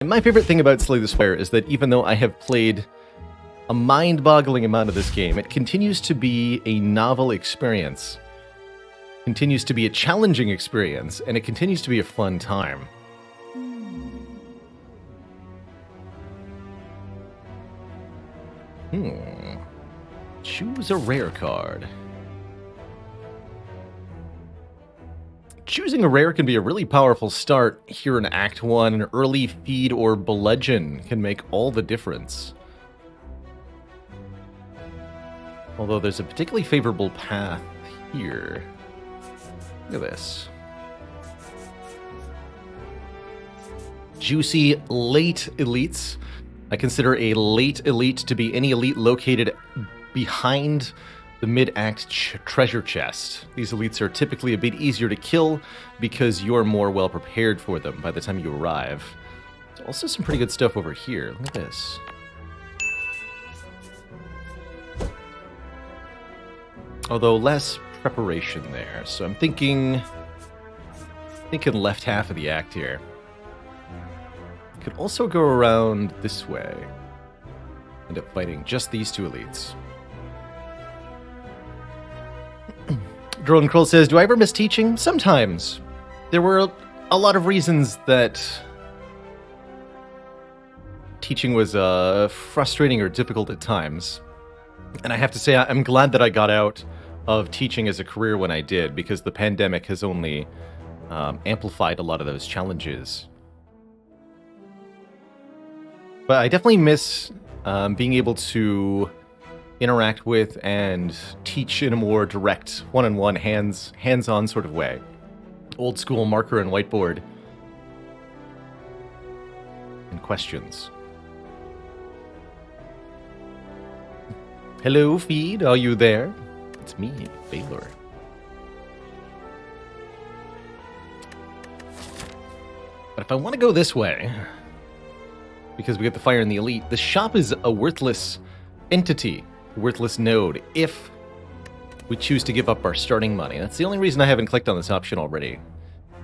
My favorite thing about Slay the Spire is that even though I have played a mind-boggling amount of this game, it continues to be a novel experience, continues to be a challenging experience, and it continues to be a fun time. Choose a rare card. Choosing a rare can be a really powerful start here in Act 1. An early feed or bludgeon can make all the difference. Although there's a particularly favorable path here. Look at this. Juicy late elites. I consider a late elite to be any elite located behind the mid-act treasure chest. These elites are typically a bit easier to kill because you're more well prepared for them by the time you arrive. There's also some pretty good stuff over here. Look at this. Although less preparation there, so I'm thinking left half of the act here. Could also go around this way. End up fighting just these two elites. Drone Kroll says, do I ever miss teaching? Sometimes. There were a lot of reasons that teaching was frustrating or difficult at times. And I have to say, I'm glad that I got out of teaching as a career when I did, because the pandemic has only amplified a lot of those challenges. But I definitely miss being able to interact with and teach in a more direct, one-on-one, hands-on sort of way. Old school marker and whiteboard. And questions. Hello, feed. Are you there? It's me, Baalorlord. But if I want to go this way, because we get the fire and the elite, the shop is a worthless entity. Worthless node if we choose to give up our starting money. That's the only reason I haven't clicked on this option already,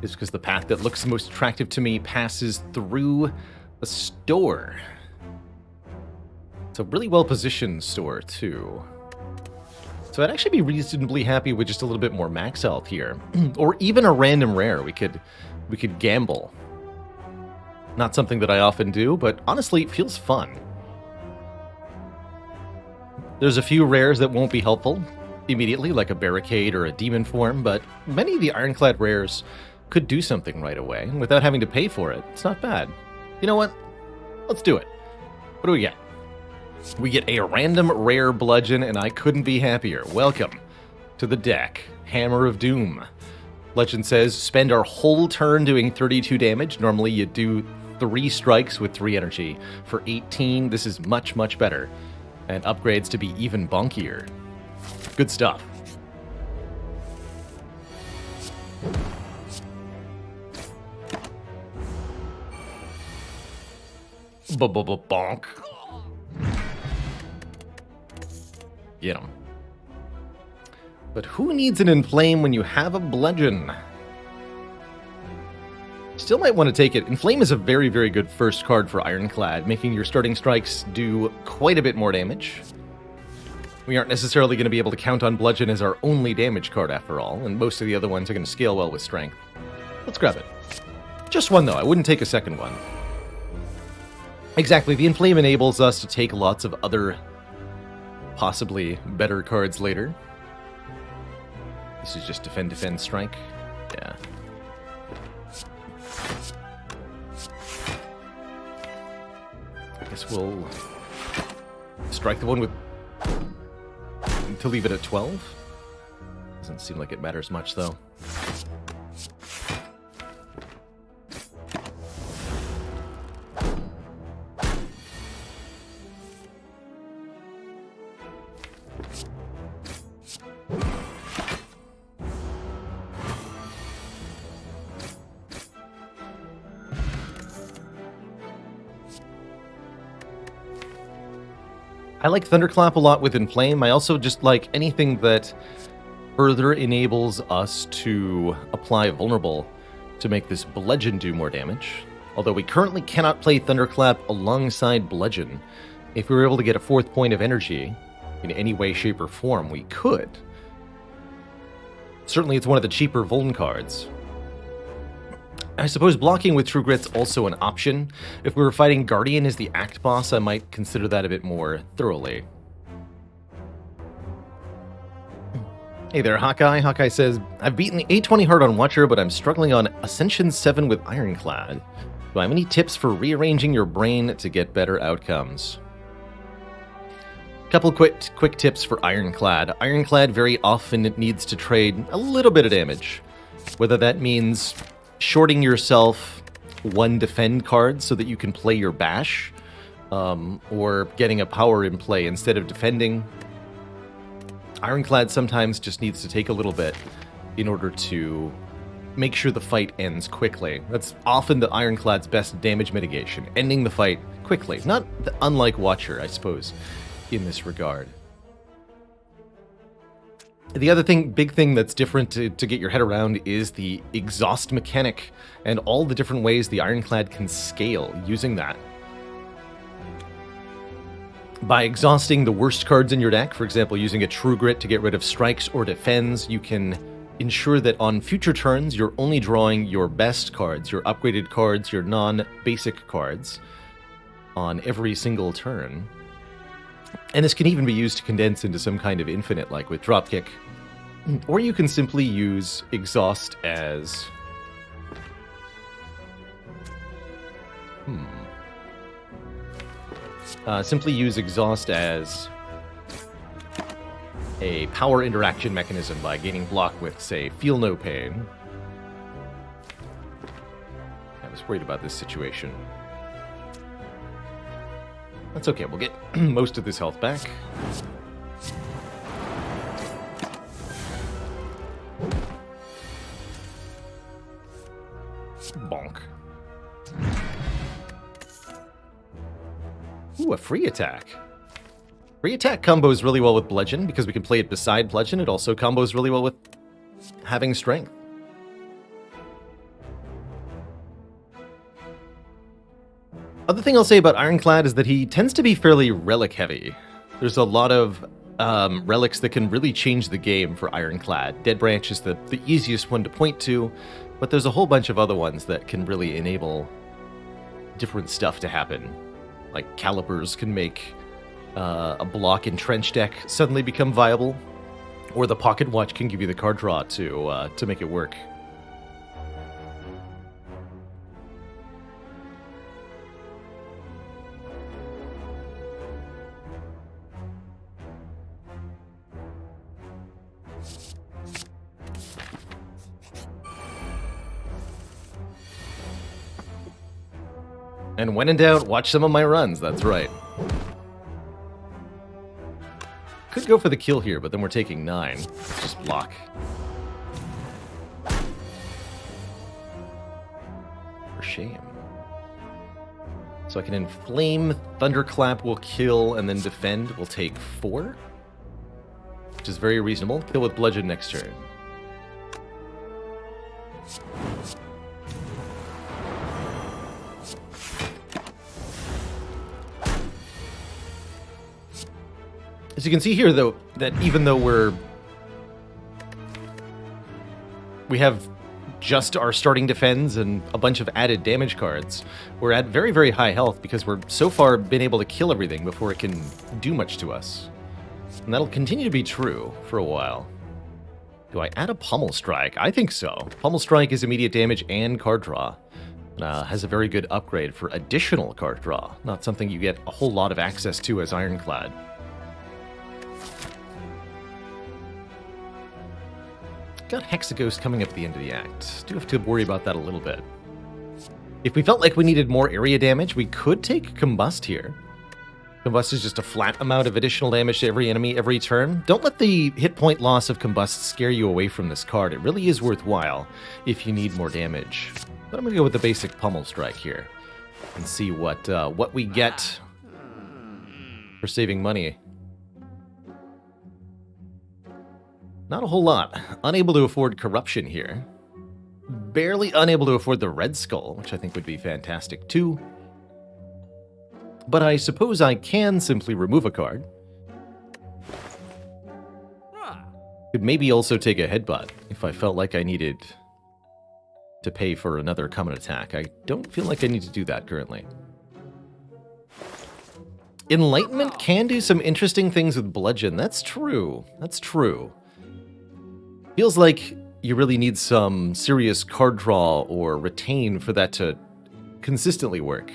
is because the path that looks most attractive to me passes through a store. It's a really well-positioned store, too. So I'd actually be reasonably happy with just a little bit more max health here. Or even a random rare. We could gamble. Not something that I often do, but honestly, it feels fun. There's a few rares that won't be helpful immediately, like a barricade or a demon form, but many of the Ironclad rares could do something right away without having to pay for it. It's not bad. You know what? Let's do it. What do we get? We get a random rare bludgeon, and I couldn't be happier. Welcome to the deck. Hammer of Doom. Legend says, spend our whole turn doing 32 damage. Normally you do 3 strikes with 3 energy. For 18, this is much, much better. And upgrades to be even bonkier. Good stuff. Bonk. Get him. But who needs an Inflame when you have a Bludgeon? Still might want to take it. Inflame is a very, very good first card for Ironclad, making your starting strikes do quite a bit more damage. We aren't necessarily going to be able to count on Bludgeon as our only damage card after all, and most of the other ones are going to scale well with Strength. Let's grab it. Just one, though. I wouldn't take a second one. Exactly. The Inflame enables us to take lots of other, possibly better cards later. This is just defend, strike. Yeah. I guess we'll strike the one with to leave it at 12. Doesn't seem like it matters much, though. I like Thunderclap a lot with Inflame. I also just like anything that further enables us to apply Vulnerable to make this Bludgeon do more damage. although we currently cannot play Thunderclap alongside Bludgeon. If we were able to get a 4th point of energy in any way, shape, or form, we could. Certainly it's one of the cheaper Vuln cards. I suppose blocking with True Grit's also an option. If we were fighting Guardian as the Act boss, I might consider that a bit more thoroughly. Hey there, Hawkeye. Hawkeye says, I've beaten 820 hard on Watcher, but I'm struggling on Ascension 7 with Ironclad. Do I have any tips for rearranging your brain to get better outcomes? Couple quick tips for Ironclad. Ironclad very often needs to trade a little bit of damage. Whether that means shorting yourself 1 defend card so that you can play your bash, or getting a power in play instead of defending. Ironclad sometimes just needs to take a little bit in order to make sure the fight ends quickly. That's often the Ironclad's best damage mitigation, ending the fight quickly. Not unlike Watcher, I suppose, in this regard. The other big thing that's different to get your head around is the exhaust mechanic and all the different ways the Ironclad can scale using that. By exhausting the worst cards in your deck, for example, using a True Grit to get rid of strikes or defends, you can ensure that on future turns you're only drawing your best cards, your upgraded cards, your non-basic cards on every single turn. And this can even be used to condense into some kind of infinite, like with Dropkick. Or you can simply use Exhaust as... simply use Exhaust as a power interaction mechanism by gaining block with, say, Feel No Pain. I was worried about this situation. That's okay, we'll get most of this health back. Bonk. Ooh, a free attack. Free attack combos really well with Bludgeon, because we can play it beside Bludgeon. It also combos really well with having Strength. Other thing I'll say about Ironclad is that he tends to be fairly relic heavy. There's a lot of relics that can really change the game for Ironclad. Dead Branch is the easiest one to point to, but there's a whole bunch of other ones that can really enable different stuff to happen. Like Calipers can make a block in Trench deck suddenly become viable, or the Pocket Watch can give you the card draw to make it work. And when in doubt, watch some of my runs, that's right. Could go for the kill here, but then we're taking 9. Just block. For shame. So I can Inflame, Thunderclap will kill, and then Defend will take 4. Which is very reasonable. Kill with Bludgeon next turn. As you can see here, though, that even though we have just our starting defense and a bunch of added damage cards, we're at very, very high health because we're so far been able to kill everything before it can do much to us. And that'll continue to be true for a while. Do I add a Pummel Strike? I think so. Pummel Strike is immediate damage and card draw. Has a very good upgrade for additional card draw. Not something you get a whole lot of access to as Ironclad. Got Hexaghost coming up at the end of the act. Do have to worry about that a little bit. If we felt like we needed more area damage, we could take Combust here. Combust is just a flat amount of additional damage to every enemy every turn. Don't let the hit point loss of Combust scare you away from this card. It really is worthwhile if you need more damage. But I'm going to go with the basic Pummel Strike here and see what we get for saving money. Not a whole lot. Unable to afford Corruption here. barely unable to afford the Red Skull, which I think would be fantastic too. But I suppose I can simply remove a card. Could maybe also take a headbutt if I felt like I needed to pay for another common attack. I don't feel like I need to do that currently. Enlightenment can do some interesting things with Bludgeon. That's true. That's true. Feels like you really need some serious card draw or retain for that to consistently work.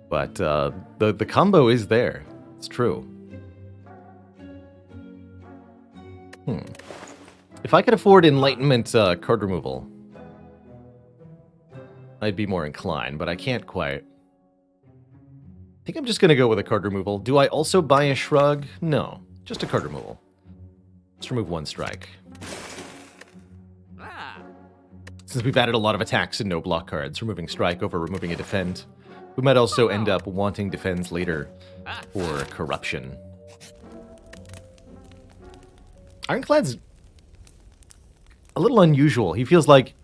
But the combo is there. It's true. If I could afford Enlightenment card removal, I'd be more inclined, but I can't quite. I think I'm just going to go with a card removal. Do I also buy a Shrug? No, just a card removal. Let's remove one strike. Since we've added a lot of attacks and no block cards, removing strike over removing a defend. We might also end up wanting defends later or corruption. Ironclad's a little unusual. He feels like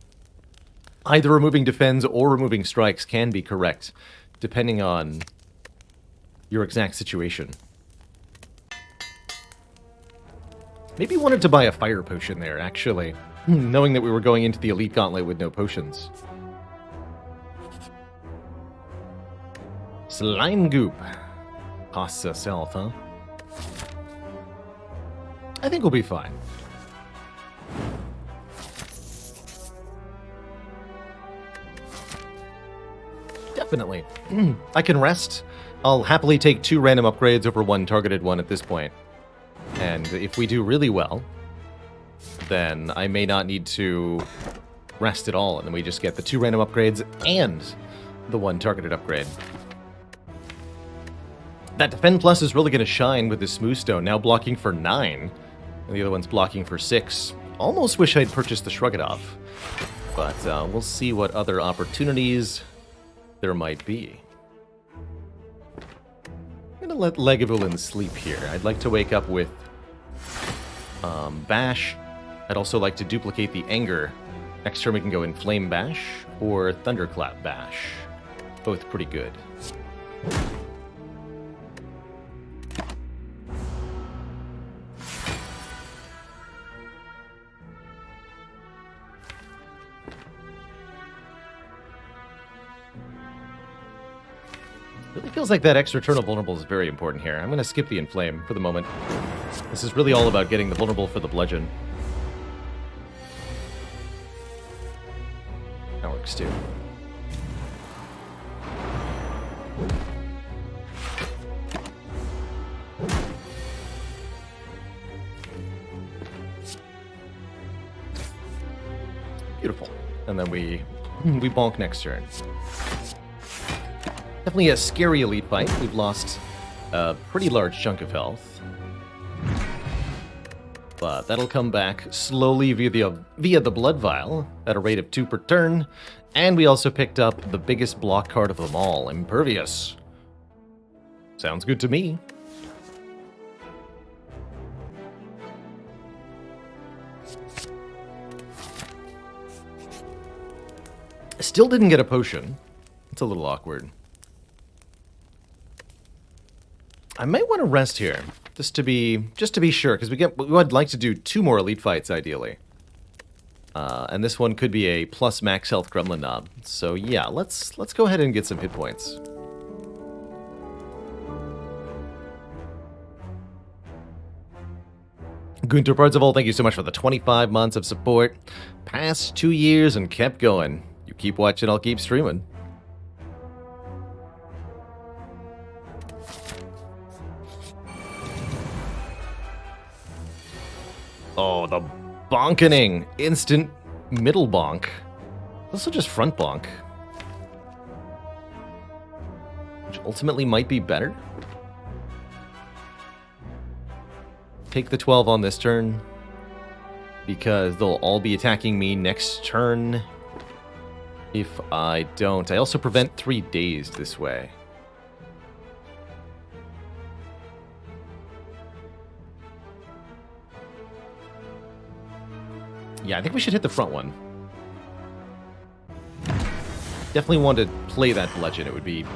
either removing defends or removing strikes can be correct, depending on your exact situation. Maybe wanted to buy a fire potion there, actually, knowing that we were going into the Elite Gauntlet with no potions. Slime Goop. Costs us health, huh? I think we'll be fine. Definitely. I can rest. I'll happily take 2 random upgrades over 1 targeted one at this point. And if we do really well, then I may not need to rest at all, and then we just get the 2 random upgrades and the 1 targeted upgrade. That Defend Plus is really going to shine with this Smooth Stone, now blocking for 9, and the other one's blocking for 6. Almost wish I'd purchased the Shrug It Off, but we'll see what other opportunities there might be. I'm going to let Lagavulin sleep here. I'd like to wake up with Bash. I'd also like to duplicate the Anger. Next turn we can go in Flame Bash or Thunderclap Bash. Both pretty good. Really feels like that extra turn of vulnerable is very important here. I'm going to skip the Inflame for the moment. This is really all about getting the vulnerable for the Bludgeon. That works too. Beautiful. And then we bonk next turn. Definitely a scary elite fight. We've lost a pretty large chunk of health. But that'll come back slowly via the Blood Vial at a rate of 2 per turn. And we also picked up the biggest block card of them all, Impervious. Sounds good to me. Still didn't get a potion. It's a little awkward. I might want to rest here, just to be sure, because we would like to do 2 more elite fights ideally, and this one could be a plus max health Gremlin Knob. So yeah, let's go ahead and get some hit points. Gunter Parzival, thank you so much for the 25 months of support. Past 2 years and kept going. You keep watching, I'll keep streaming. Oh, the bonkening. Instant middle bonk. Also just front bonk. Which ultimately might be better. Take the 12 on this turn, because they'll all be attacking me next turn if I don't. I also prevent 3 dazed this way. Yeah, I think we should hit the front one. Definitely want to play that bludgeon. It would be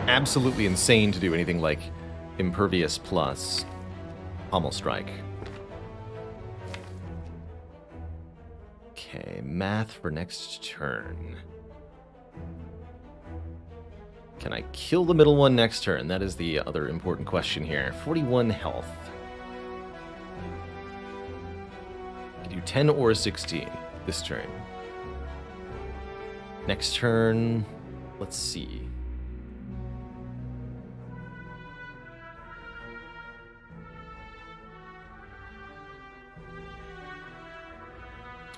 absolutely insane to do anything like impervious plus pommel strike. Okay, math for next turn. Can I kill the middle one next turn? That is the other important question here. 41 health. I can do 10 or 16 this turn. Next turn, let's see.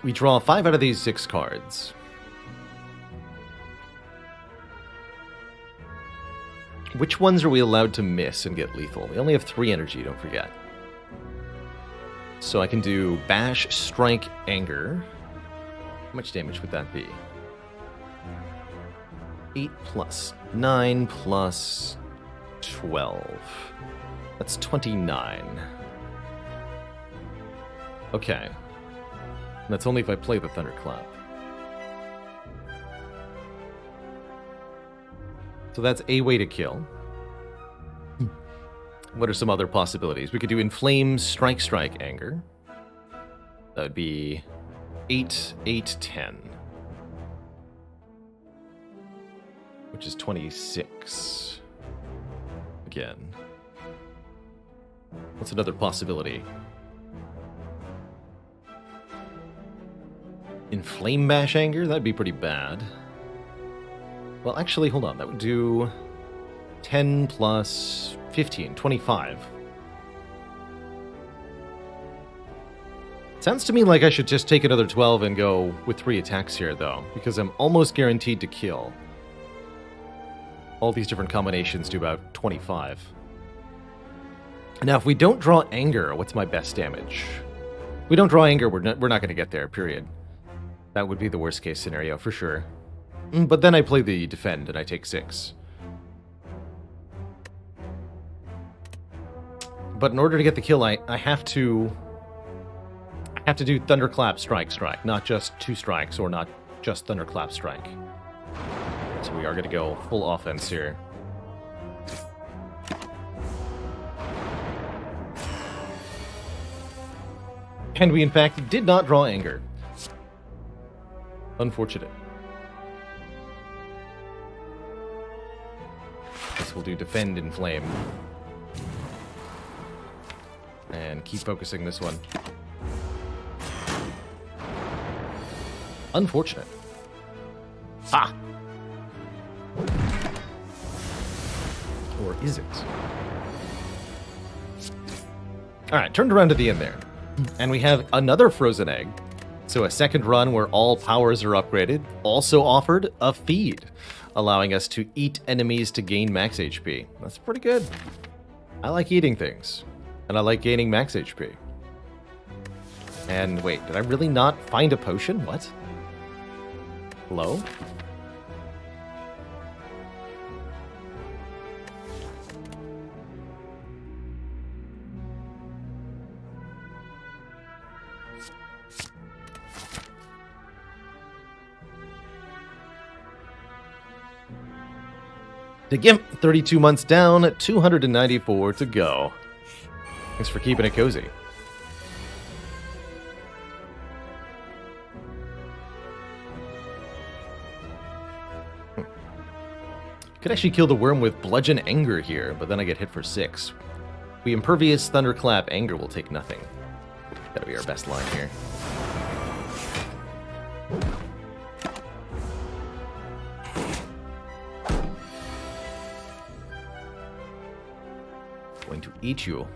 We draw 5 out of these 6 cards. Which ones are we allowed to miss and get lethal? We only have 3 energy, don't forget. So I can do Bash, Strike, Anger. How much damage would that be? 8 plus 9 plus 12. That's 29. Okay. That's only if I play the Thunderclap. So that's a way to kill. What are some other possibilities? We could do Inflame, Strike, Strike, Anger. That would be 8, 8, 10. Which is 26. Again. What's another possibility? Inflame Bash Anger? That'd be pretty bad. Well, actually, hold on. That would do 10 plus 15, 25. Sounds to me like I should just take another 12 and go with 3 attacks here, though, because I'm almost guaranteed to kill. All these different combinations do about 25. Now, if we don't draw Anger, what's my best damage? If we don't draw Anger, we're not going to get there, period. That would be the worst case scenario, for sure. But then I play the Defend, and I take 6. But in order to get the kill, I have to do Thunderclap, Strike, Strike, not just 2 strikes, or not just Thunderclap, Strike. So we are going to go full offense here. And we, in fact, did not draw Anger. Unfortunate. Guess we'll do Defend, Inflame. And keep focusing this one. Unfortunate. Ah! Or is it? Alright, turned around to the end there. And we have another Frozen Egg. So a second run where all powers are upgraded. Also offered a feed, allowing us to eat enemies to gain max HP. That's pretty good. I like eating things. And I like gaining max HP. And wait, did I really not find a potion? What? Hello? The Gimp, 32 months down, 294 to go. Thanks for keeping it cozy. Could actually kill the worm with Bludgeon Anger here, but then I get hit for 6. We Impervious Thunderclap Anger will take nothing. That'll be our best line here. Going to eat you.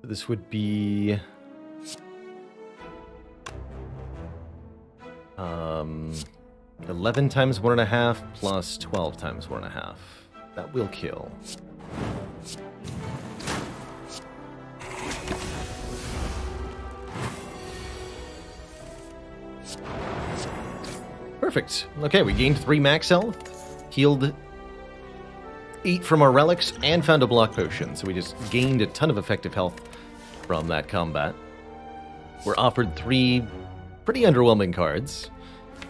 This would be 11 times 1.5 plus 12 times 1.5. That will kill. Perfect. Okay, we gained 3 max health, healed 8 from our relics and found a block potion, so we just gained a ton of effective health from that combat. We're offered 3 pretty underwhelming cards.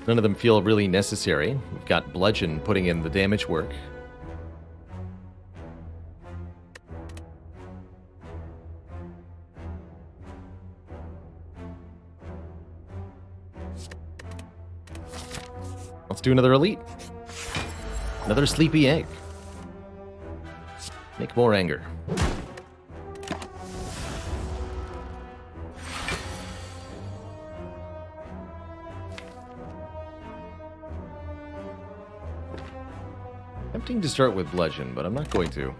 None of them feel really necessary. We've got Bludgeon putting in the damage work. Let's do another elite. Another sleepy egg. Make more anger. Tempting to start with Bludgeon, but I'm not going to.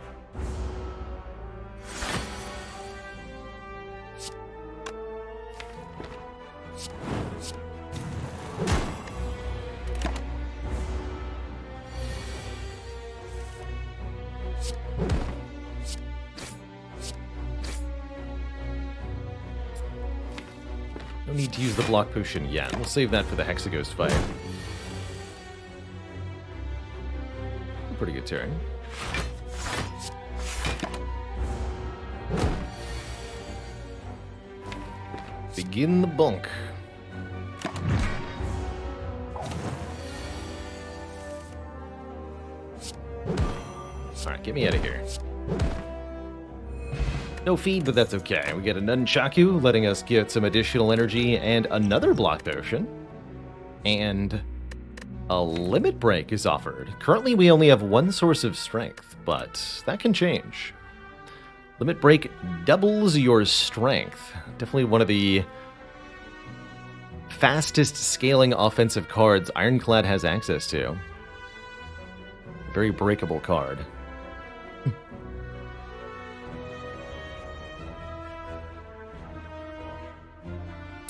No need to use the block potion yet. We'll save that for the Hexaghost fight. Pretty good turn. Begin the bunk. Alright, get me out of here. No feed, but that's okay. We get a Nunchaku, letting us get some additional energy and another block potion. And a limit break is offered. Currently, we only have 1 source of strength, but that can change. Limit break doubles your strength. Definitely one of the fastest scaling offensive cards Ironclad has access to. Very breakable card.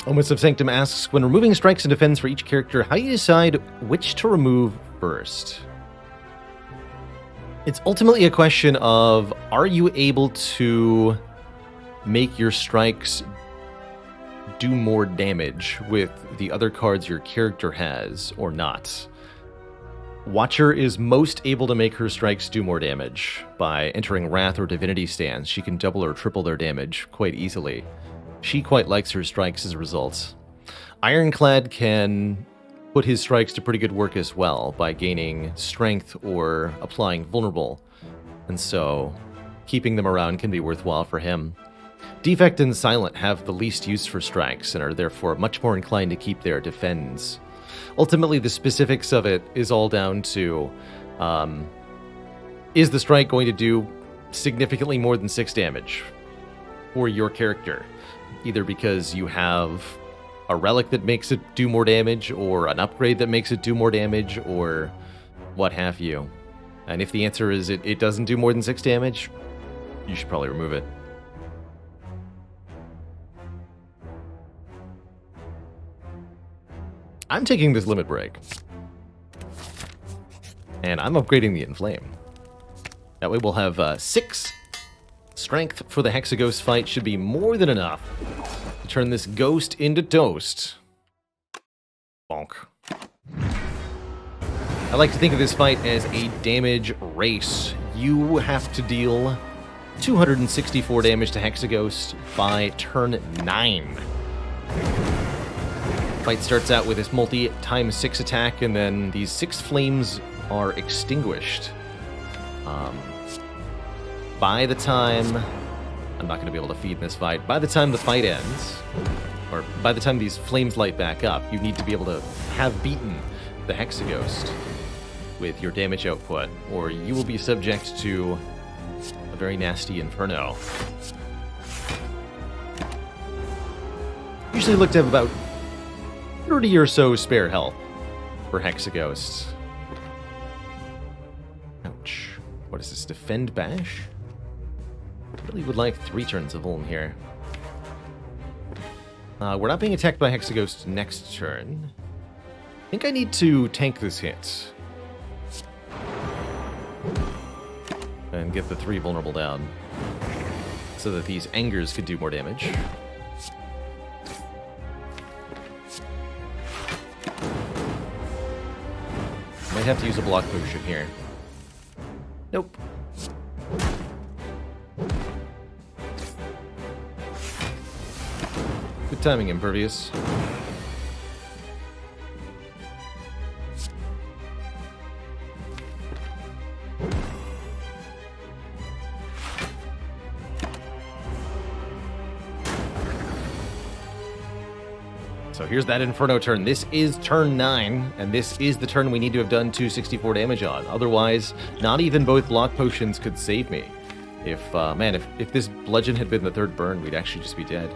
Omens of Sanctum asks, when removing strikes and defense for each character, how do you decide which to remove first? It's ultimately a question of, are you able to make your strikes do more damage with the other cards your character has, or not? Watcher is most able to make her strikes do more damage. By entering Wrath or Divinity Stance, she can double or triple their damage quite easily. She quite likes her strikes as a result. Ironclad can put his strikes to pretty good work as well by gaining strength or applying vulnerable. And so keeping them around can be worthwhile for him. Defect and Silent have the least use for strikes and are therefore much more inclined to keep their defends. Ultimately, the specifics of it is all down to, is the strike going to do significantly more than 6 damage for your character? Either because you have a relic that makes it do more damage, or an upgrade that makes it do more damage, or what have you. And if the answer is it doesn't do more than 6 damage, you should probably remove it. I'm taking this limit break. And I'm upgrading the Inflame. That way we'll have 6 strength for the Hexaghost fight. Should be more than enough to turn this ghost into toast. Bonk. I like to think of this fight as a damage race. You have to deal 264 damage to Hexaghost by turn 9. Fight starts out with this multi-times 6 attack, and then these 6 flames are extinguished. By the time... I'm not going to be able to feed in this fight. By the time the fight ends, or by the time these flames light back up, you need to be able to have beaten the Hexaghost with your damage output, or you will be subject to a very nasty inferno. Usually look to have about 30 or so spare health for Hexaghost. Ouch. What is this? Defend Bash? Really would like 3 turns of Ulm here. We're not being attacked by Hexaghost next turn. I think I need to tank this hit. And get the 3 vulnerable down. So that these angers could do more damage. Might have to use a block potion here. Nope. Good timing, Impervious. So here's that Inferno turn. This is turn 9, and this is the turn we need to have done 264 damage on. Otherwise, not even both block potions could save me. If this bludgeon had been the third burn, we'd actually just be dead.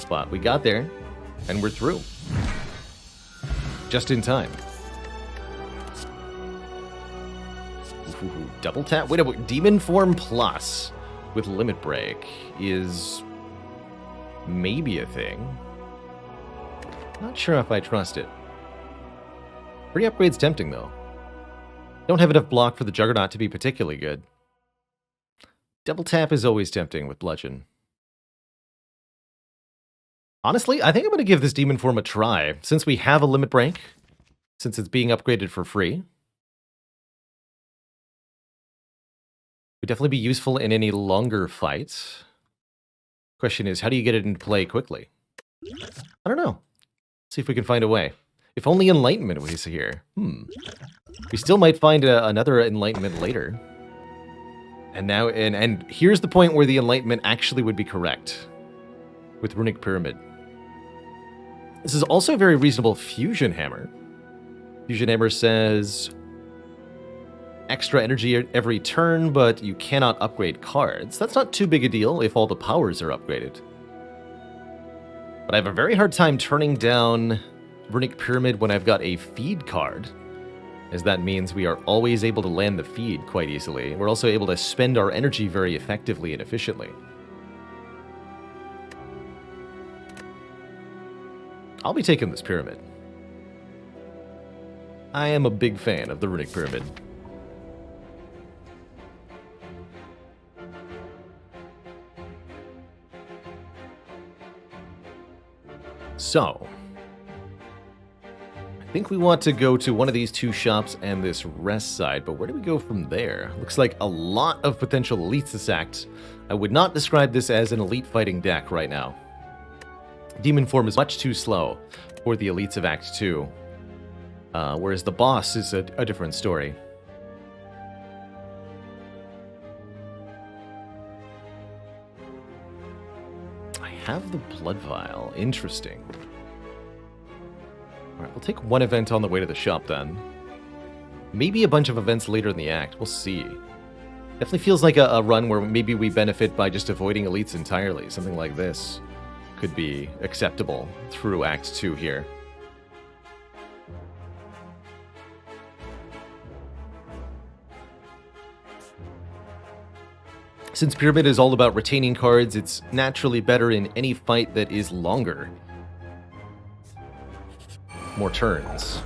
But we got there, and we're through. Just in time. Ooh, double tap. Wait, Demon Form Plus with Limit Break is maybe a thing. Not sure if I trust it. Free upgrade's tempting, though. Don't have enough block for the Juggernaut to be particularly good. Double tap is always tempting with Bludgeon. Honestly, I think I'm going to give this Demon Form a try. Since we have a Limit Break, since it's being upgraded for free, would definitely be useful in any longer fights. Question is, how do you get it into play quickly? I don't know. See if we can find a way. If only Enlightenment was here. We still might find another Enlightenment later. And here's the point where the Enlightenment actually would be correct. With Runic Pyramid. This is also a very reasonable Fusion Hammer. Fusion Hammer says extra energy every turn, but you cannot upgrade cards. That's not too big a deal if all the powers are upgraded. But I have a very hard time turning down Runic Pyramid when I've got a feed card, as that means we are always able to land the feed quite easily. We're also able to spend our energy very effectively and efficiently. I'll be taking this Pyramid. I am a big fan of the Runic Pyramid. So, I think we want to go to one of these two shops and this rest side, but where do we go from there? Looks like a lot of potential elites this act. I would not describe this as an elite fighting deck right now. Demon Form is much too slow for the elites of Act 2, whereas the boss is a different story. Have the Blood Vial. Interesting. Alright, we'll take one event on the way to the shop then. Maybe a bunch of events later in the act. We'll see. Definitely feels like a run where maybe we benefit by just avoiding elites entirely. Something like this could be acceptable through Act 2 here. Since Pyramid is all about retaining cards, it's naturally better in any fight that is longer. More turns.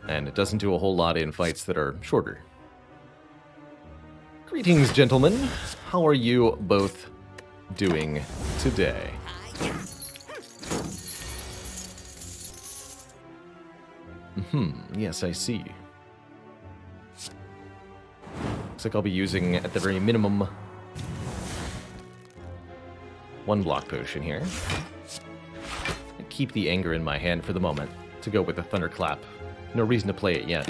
And it doesn't do a whole lot in fights that are shorter. Greetings, gentlemen. How are you both doing today? Yes, I see. Looks like I'll be using, at the very minimum, one block potion here. And keep the anger in my hand for the moment to go with the Thunderclap. No reason to play it yet.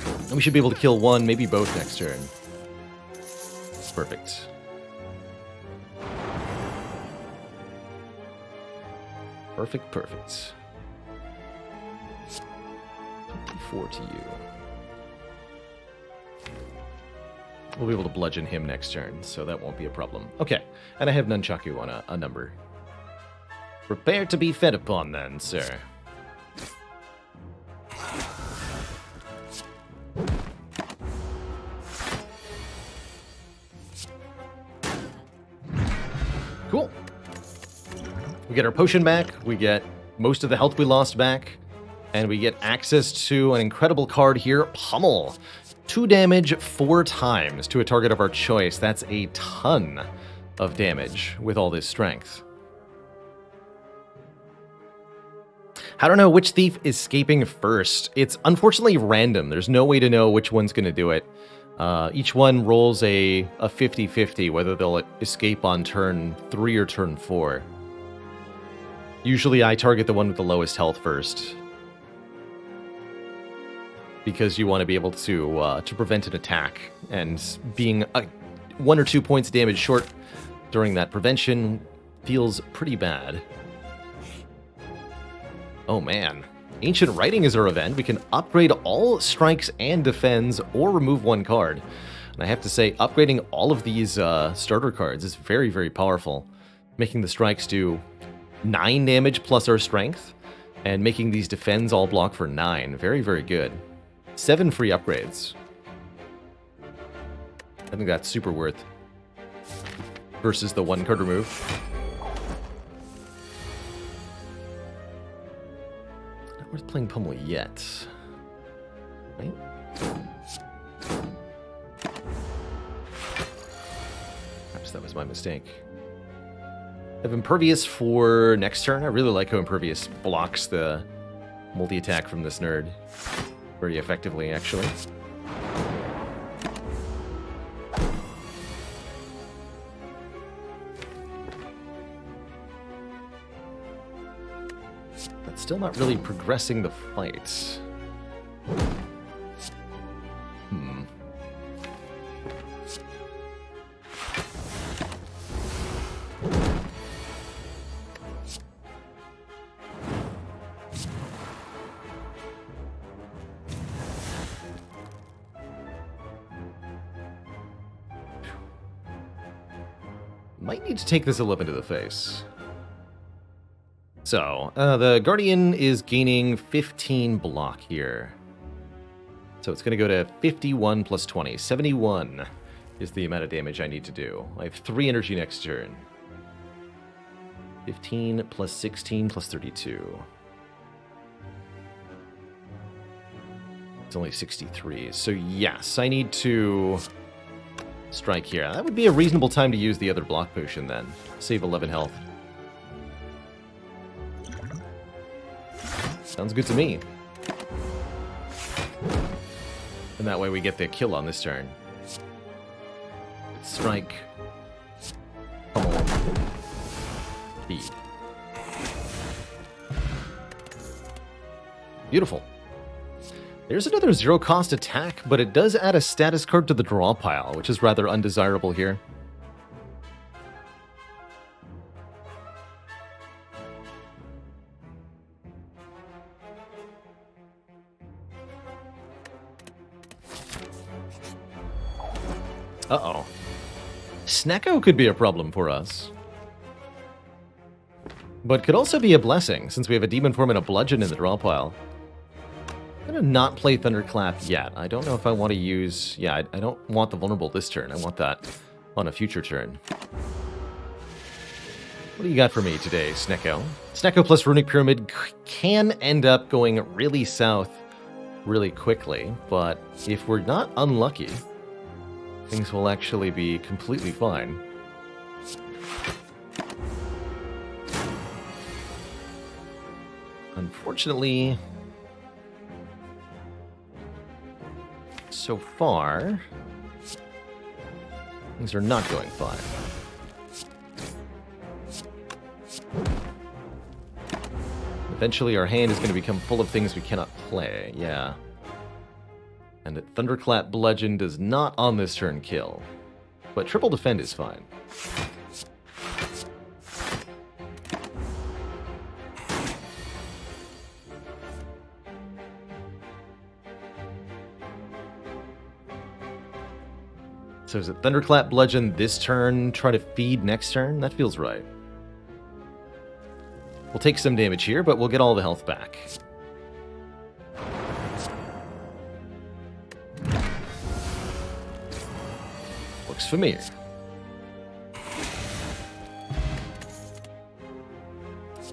And we should be able to kill one, maybe both next turn. Perfect. Perfect. 24 to you. We'll be able to bludgeon him next turn, so that won't be a problem. Okay, and I have Nunchaku on a number. Prepare to be fed upon then, sir. Cool. We get our potion back, we get most of the health we lost back, and we get access to an incredible card here, Pummel. 2 damage 4 times to a target of our choice. That's a ton of damage with all this strength. I don't know which thief is escaping first. It's unfortunately random. There's no way to know which one's going to do it. Each one rolls a 50-50, whether they'll escape on turn 3 or turn 4. Usually I target the one with the lowest health first, because you want to be able to prevent an attack, and being 1 or 2 points damage short during that prevention feels pretty bad. Oh man. Ancient Writing is our event. We can upgrade all strikes and defends, or remove 1 card. And I have to say, upgrading all of these starter cards is very, very powerful. Making the strikes do 9 damage plus our strength, and making these defends all block for 9. Very, very good. 7 free upgrades. I think that's super worth versus the 1 card remove. Not worth playing Pummel yet. Right? Perhaps that was my mistake. I have Impervious for next turn. I really like how Impervious blocks the multi-attack from this nerd very effectively, actually. That's still not really progressing the fight. Might need to take this 11 to the face. So, the Guardian is gaining 15 block here. So it's going to go to 51 plus 20. 71 is the amount of damage I need to do. I have 3 energy next turn. 15 plus 16 plus 32. It's only 63. So yes, I need to strike here. That would be a reasonable time to use the other block potion then. Save 11 health. Sounds good to me. And that way we get the kill on this turn. Strike. Pummel. Feed. Beautiful. There's another zero-cost attack, but it does add a status card to the draw pile, which is rather undesirable here. Uh-oh. Snecko could be a problem for us. But could also be a blessing, since we have a Demon Form and a Bludgeon in the draw pile. I'm going to not play Thunderclap yet. I don't know if I want to use... Yeah, I don't want the Vulnerable this turn. I want that on a future turn. What do you got for me today, Snecko? Snecko plus Runic Pyramid can end up going really south really quickly, but if we're not unlucky, things will actually be completely fine. Unfortunately, so far, things are not going fine. Eventually our hand is going to become full of things we cannot play, yeah. And that Thunderclap Bludgeon does not on this turn kill. But Triple Defend is fine. So is it Thunderclap Bludgeon this turn, try to feed next turn? That feels right. We'll take some damage here, but we'll get all the health back. Looks familiar.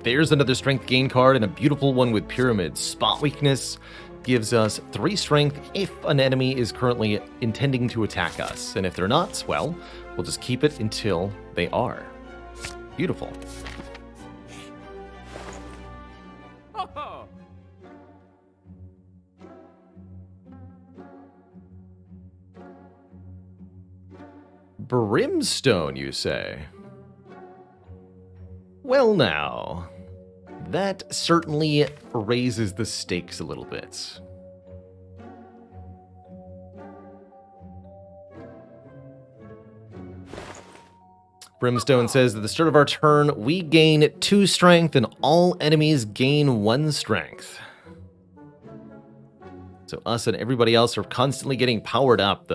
There's another strength gain card and a beautiful one with pyramids. Spot weakness gives us 3 strength if an enemy is currently intending to attack us. And if they're not, well, we'll just keep it until they are. Beautiful. Brimstone, you say? Well now, that certainly raises the stakes a little bit. Brimstone says, at the start of our turn, we gain 2 strength and all enemies gain 1 strength. So us and everybody else are constantly getting powered up.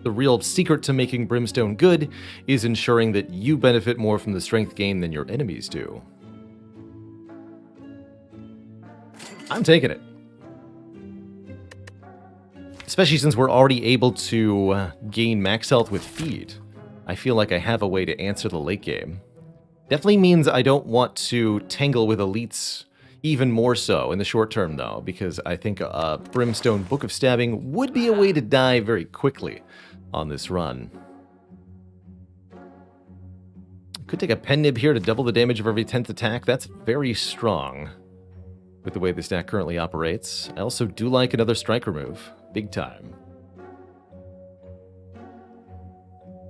The real secret to making Brimstone good is ensuring that you benefit more from the strength gain than your enemies do. I'm taking it. Especially since we're already able to gain max health with feed. I feel like I have a way to answer the late game. Definitely means I don't want to tangle with elites even more so in the short term, though, because I think a Brimstone Book of Stabbing would be a way to die very quickly on this run. Could take a pen nib here to double the damage of every 10th attack. That's very strong with the way this deck currently operates. I also do like another strike remove. Big time.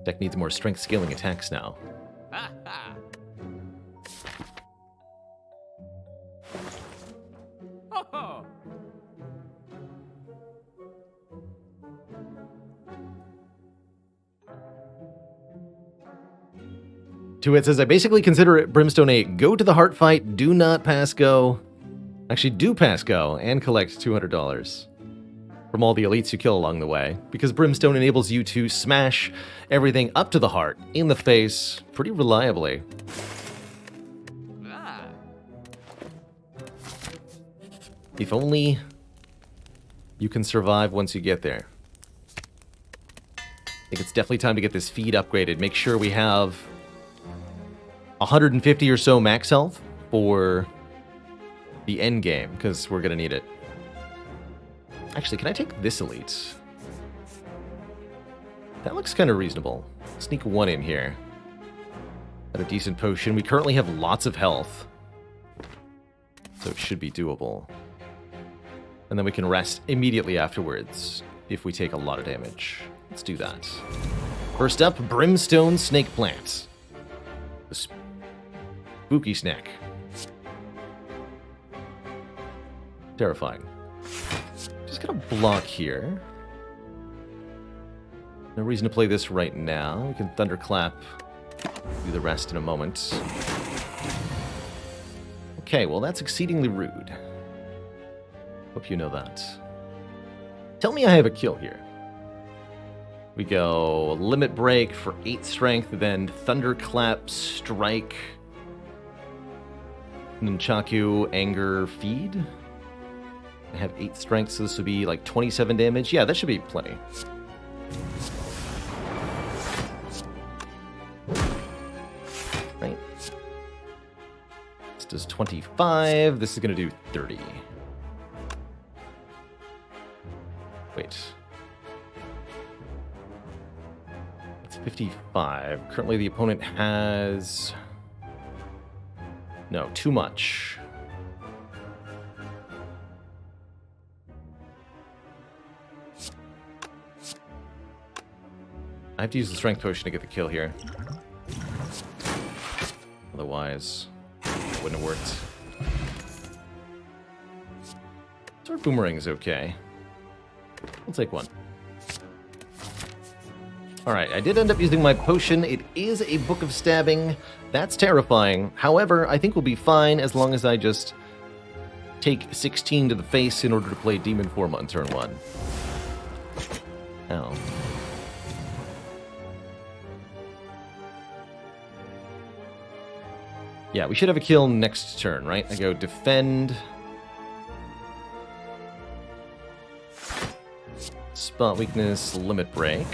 Deck needs more strength scaling attacks now. Tuit says, I basically consider it Brimstone a go to the heart fight, do not pass go. Actually, do pass go and collect $200 from all the elites you kill along the way, because Brimstone enables you to smash everything up to the heart, in the face, pretty reliably. If only you can survive once you get there. I think it's definitely time to get this feed upgraded. Make sure we have 150 or so max health for the end game, because we're going to need it. Actually, can I take this elite? That looks kind of reasonable. Sneak 1 in here. Got a decent potion. We currently have lots of health, so it should be doable. And then we can rest immediately afterwards if we take a lot of damage. Let's do that. First up, Brimstone Snake Plant. The spooky snack. Terrifying. Just gonna block here. No reason to play this right now. We can Thunderclap, do the rest in a moment. Okay, well that's exceedingly rude. Hope you know that. Tell me I have a kill here. We go Limit Break for 8 strength, then Thunderclap, Strike, Nunchaku, Anger, Feed. I have 8 strength, so this would be like 27 damage. Yeah, that should be plenty. Right. This does 25. This is going to do 30. Wait. It's 55. Currently the opponent has... No, too much. I have to use the strength potion to get the kill here. Otherwise, it wouldn't have worked. Sword Boomerang is okay. We'll take 1. Alright, I did end up using my potion. It is a Book of Stabbing. That's terrifying. However, I think we'll be fine as long as I just take 16 to the face in order to play Demon Form on turn 1. Ow. Yeah, we should have a kill next turn, right? I go Defend. Spot Weakness, Limit Break.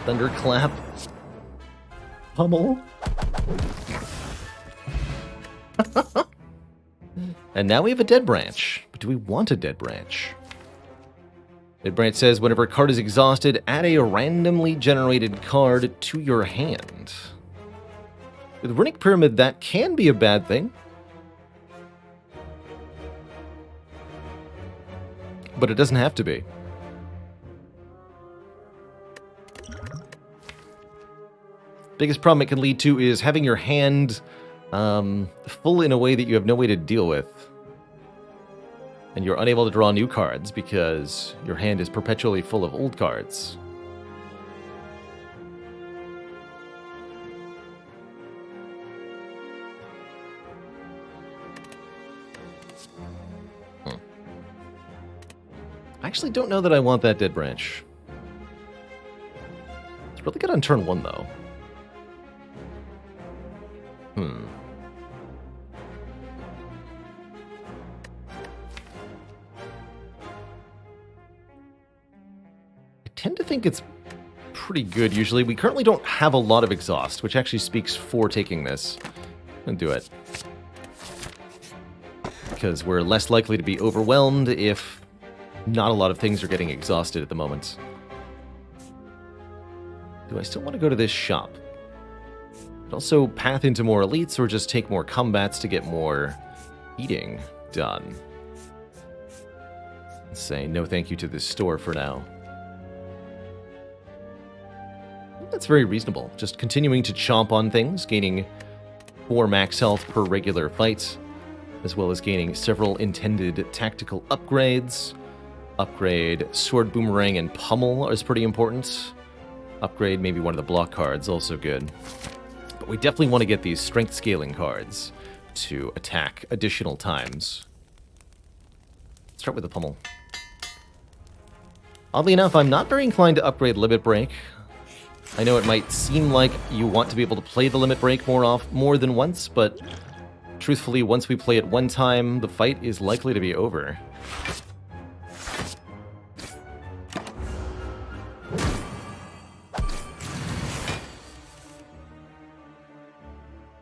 Thunderclap. Pummel. And now we have a Dead Branch. But do we want a Dead Branch? Dead Branch says, whenever a card is exhausted, add a randomly generated card to your hand. With Runic Pyramid, that can be a bad thing. But it doesn't have to be. Biggest problem it can lead to is having your hand full in a way that you have no way to deal with. And you're unable to draw new cards because your hand is perpetually full of old cards. I actually don't know that I want that Dead Branch. It's really good on turn 1, though. I tend to think it's pretty good, usually. We currently don't have a lot of exhaust, which actually speaks for taking this. I'm gonna do it. Because we're less likely to be overwhelmed if not a lot of things are getting exhausted at the moment. Do I still want to go to this shop? But also path into more elites or just take more combats to get more eating done? Let's say no thank you to this store for now. That's very reasonable. Just continuing to chomp on things, gaining 4 max health per regular fight, as well as gaining several intended tactical upgrades. Upgrade Sword Boomerang and Pummel is pretty important. Upgrade maybe one of the block cards, also good. But we definitely want to get these strength scaling cards to attack additional times. Let's start with the Pummel. Oddly enough, I'm not very inclined to upgrade Limit Break. I know it might seem like you want to be able to play the Limit Break more than once, but truthfully, once we play it one time, the fight is likely to be over.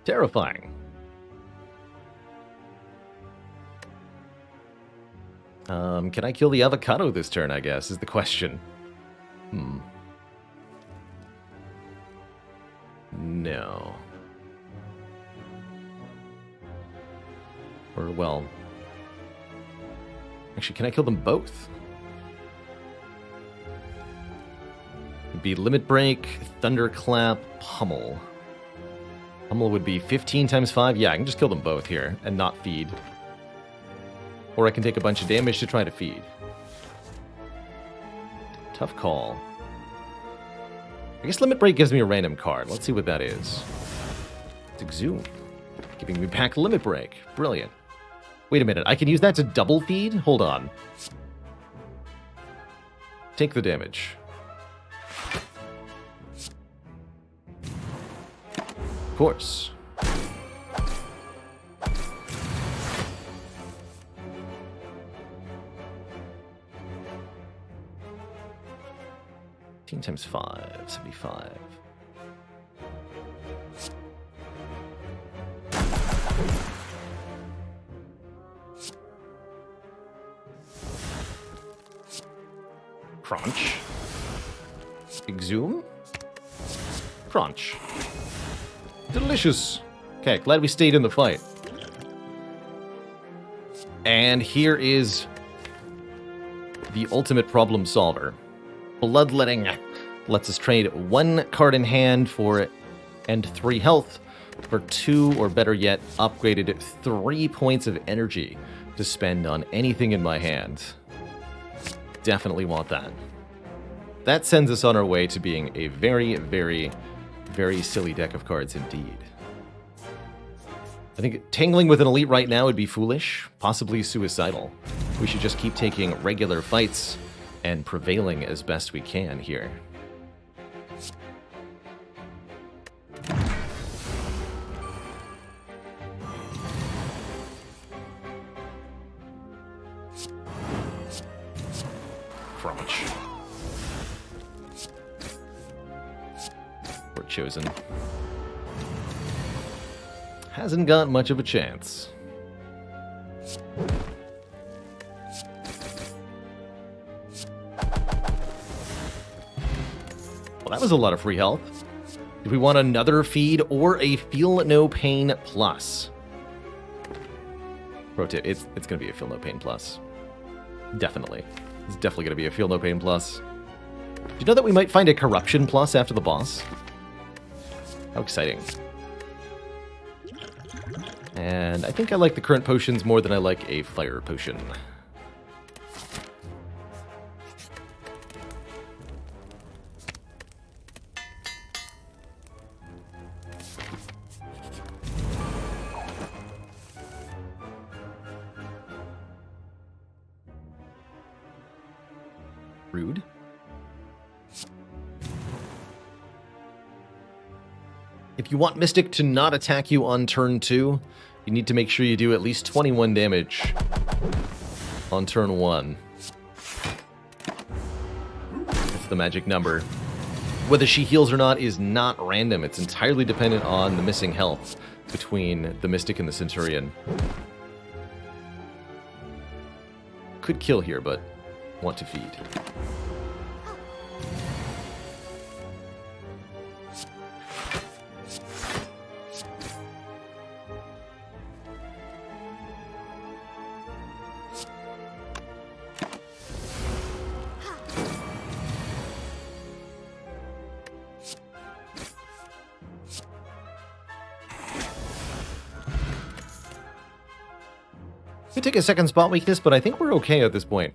Terrifying. Can I kill the avocado this turn, I guess, is the question. No. Or, well... Actually, can I kill them both? It'd be Limit Break, Thunderclap, Pummel. Pummel would be 15 times 5. Yeah, I can just kill them both here and not feed. Or I can take a bunch of damage to try to feed. Tough call. I guess Limit Break gives me a random card. Let's see what that is. It's Exhume. Giving me back Limit Break. Brilliant. Wait a minute, I can use that to double feed? Hold on. Take the damage. Of course. Times 5, 75. Crunch. Exhume. Crunch. Delicious. Okay, glad we stayed in the fight. And here is the ultimate problem solver. Bloodletting lets us trade 1 card in hand for and 3 health for 2, or better yet, upgraded 3 points of energy to spend on anything in my hand. Definitely want that. That sends us on our way to being a very, very, very silly deck of cards indeed. I think tangling with an elite right now would be foolish, possibly suicidal. We should just keep taking regular fights and prevailing as best we can here. Crunch. We're chosen. Hasn't got much of a chance. Well, that was a lot of free health. Do we want another feed or a Feel No Pain Plus? Pro tip, it's going to be a Feel No Pain Plus. Definitely. It's definitely going to be a Feel No Pain Plus. Do you know that we might find a Corruption Plus after the boss? How exciting. And I think I like the current potions more than I like a fire potion. Rude. If you want Mystic to not attack you on turn 2, you need to make sure you do at least 21 damage on turn 1. That's the magic number. Whether she heals or not is not random. It's entirely dependent on the missing health between the Mystic and the Centurion. Could kill here, but want to feed. We take a second spot weakness, but I think we're okay at this point.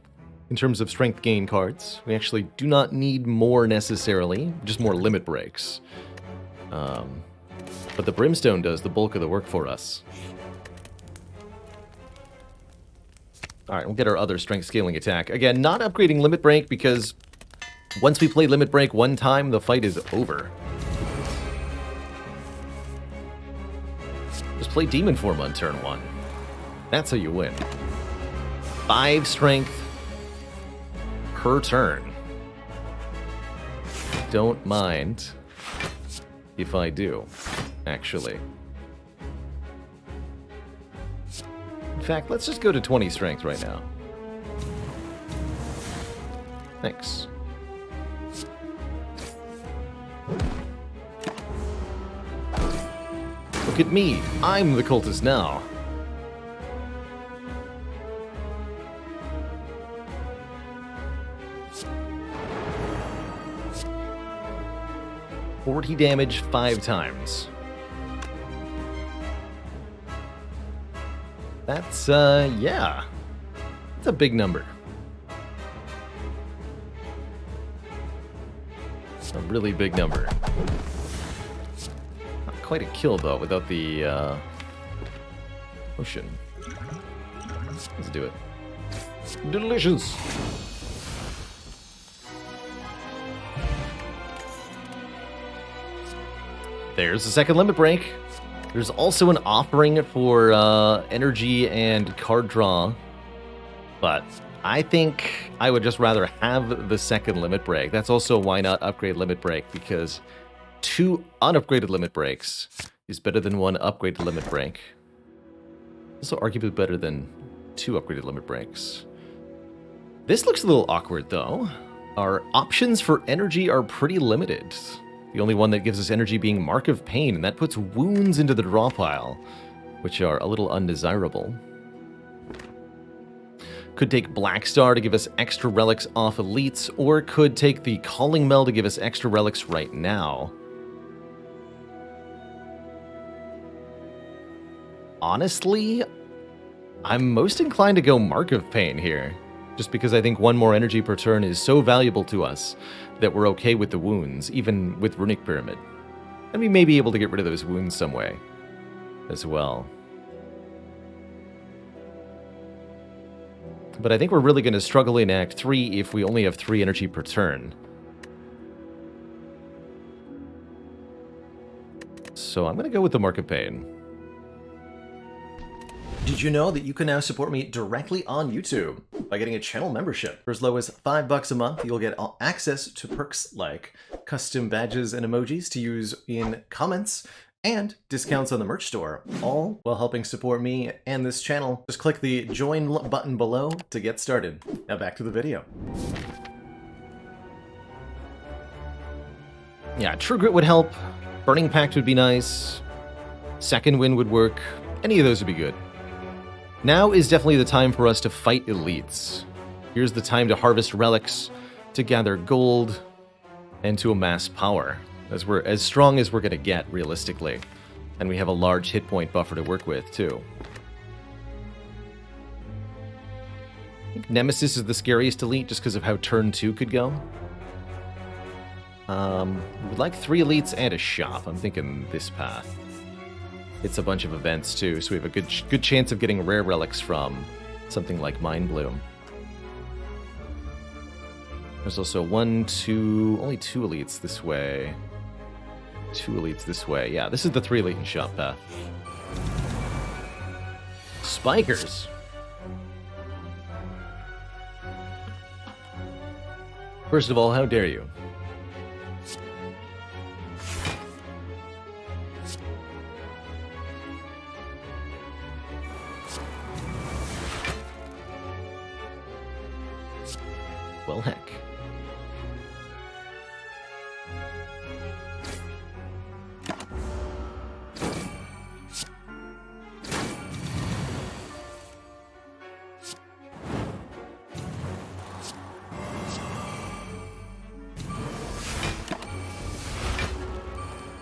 In terms of strength gain cards, we actually do not need more necessarily, just more limit breaks. But the Brimstone does the bulk of the work for us. Alright, we'll get our other strength scaling attack. Again, not upgrading limit break because once we play limit break one time, the fight is over. Just play Demon Form on turn 1. That's how you win. 5 strength per turn. Don't mind if I do, actually. In fact, let's just go to 20 strength right now. Thanks. Look at me. I'm the cultist now. $40 damage 5 times. That's, yeah. That's a big number. It's a really big number. Not quite a kill, though, without the, potion. Let's do it. Delicious! There's the second limit break. There's also an offering for energy and card draw. But I think I would just rather have the second limit break. That's also why not upgrade limit break, because 2 unupgraded limit breaks is better than 1 upgraded limit break. Also arguably better than 2 upgraded limit breaks. This looks a little awkward, though. Our options for energy are pretty limited. The only one that gives us energy being Mark of Pain, and that puts wounds into the draw pile, which are a little undesirable. Could take Black Star to give us extra relics off elites, or could take the Calling Mel to give us extra relics right now. Honestly, I'm most inclined to go Mark of Pain here, just because I think 1 more energy per turn is so valuable to us that we're okay with the wounds, even with Runic Pyramid. And we may be able to get rid of those wounds some way as well. But I think we're really going to struggle in Act 3 if we only have 3 energy per turn. So I'm going to go with the Mark of Pain. Did you know that you can now support me directly on YouTube by getting a channel membership? For as low as $5 a month, you'll get access to perks like custom badges and emojis to use in comments and discounts on the merch store, all while helping support me and this channel. Just click the join button below to get started. Now back to the video. Yeah, True Grit would help. Burning Pact would be nice. Second Wind would work. Any of those would be good. Now is definitely the time for us to fight elites. Here's the time to harvest relics, to gather gold, and to amass power. as we're as strong as we're going to get, realistically. And we have a large hit point buffer to work with, too. I think Nemesis is the scariest elite, just because of how turn 2 could go. We'd like 3 elites and a shop. I'm thinking this path. It's a bunch of events, too, so we have a good chance of getting rare relics from something like Mind Bloom. There's also only 2 elites this way. 2 elites this way. Yeah, this is the 3 elite and shop path. Spikers. First of all, how dare you? Well, heck.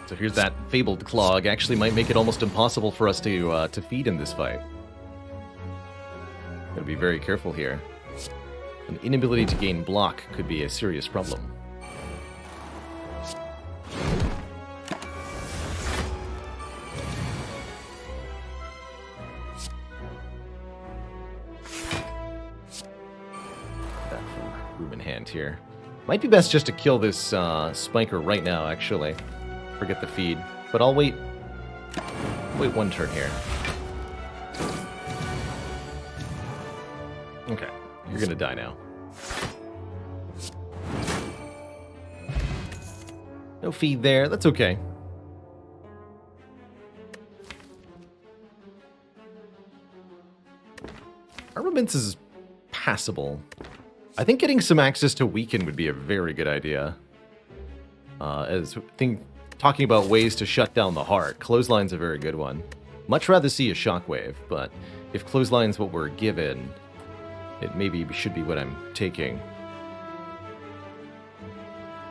So here's that fabled clog. Actually might make it almost impossible for us to feed in this fight. Gotta be very careful here. An inability to gain block could be a serious problem. That from room in hand here. Might be best just to kill this spiker right now, actually. Forget the feed. But I'll wait 1 turn here. Okay. You're gonna die now. No feed there. That's okay. Armaments is passable. I think getting some access to weaken would be a very good idea. Talking about ways to shut down the heart, clothesline's a very good one. Much rather see a shockwave, but if clothesline's what we're given, it maybe should be what I'm taking.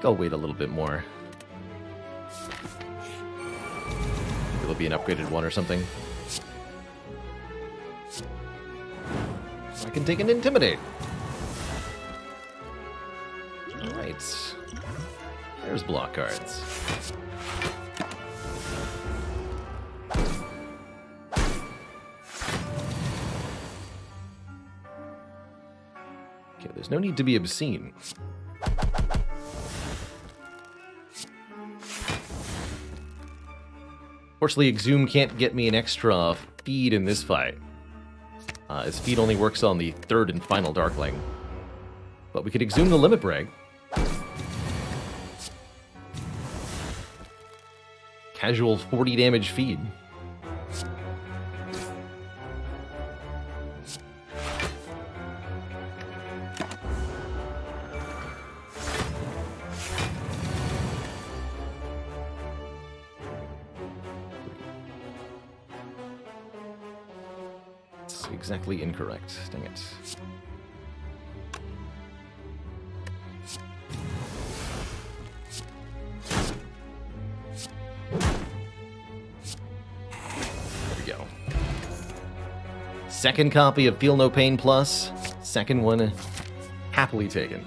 I'll wait a little bit more. Maybe there'll be an upgraded one or something. I can take an Intimidate. Alright. There's block cards. Okay, there's no need to be obscene. Fortunately, Exhume can't get me an extra feed in this fight. His feed only works on the 3rd and final Darkling. But we could Exhume the Limit Break. Casual 40 damage feed. It's exactly incorrect. Dang it. Second copy of Feel No Pain Plus. Second one happily taken.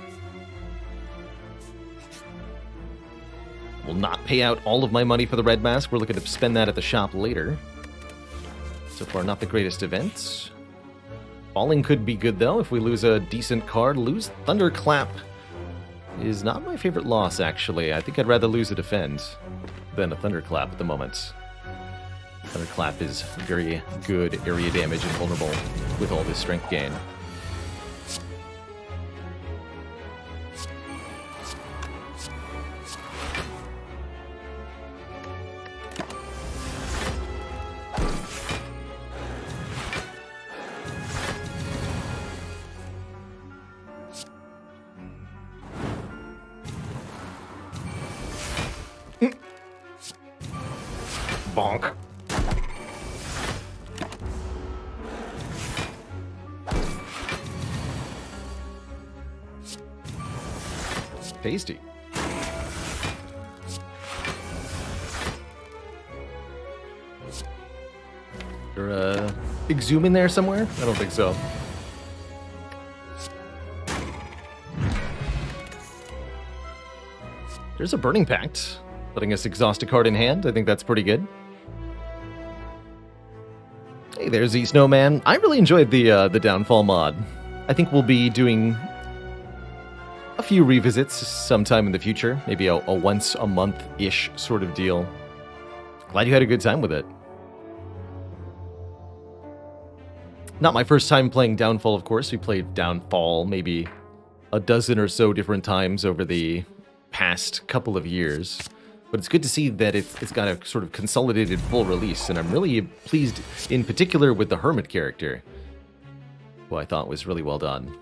Will not pay out all of my money for the Red Mask. We're looking to spend that at the shop later. So far, not the greatest event. Falling could be good, though, if we lose a decent card. Lose Thunderclap is not my favorite loss, actually. I think I'd rather lose a Defend than a Thunderclap at the moment. Thunderclap is very good area damage and vulnerable with all this strength gain. Bonk. Tasty. there a Exhume in there somewhere? I don't think so. There's a Burning Pact, letting us exhaust a card in hand. I think that's pretty good. Hey, there's the Snowman. I really enjoyed the Downfall mod. I think we'll be doing a few revisits sometime in the future. Maybe a once a month-ish sort of deal. Glad you had a good time with it. Not my first time playing Downfall, of course. We played Downfall maybe a dozen or so different times over the past couple of years. But it's good to see that it's got a sort of consolidated full release, and I'm really pleased in particular with the Hermit character, who I thought was really well done.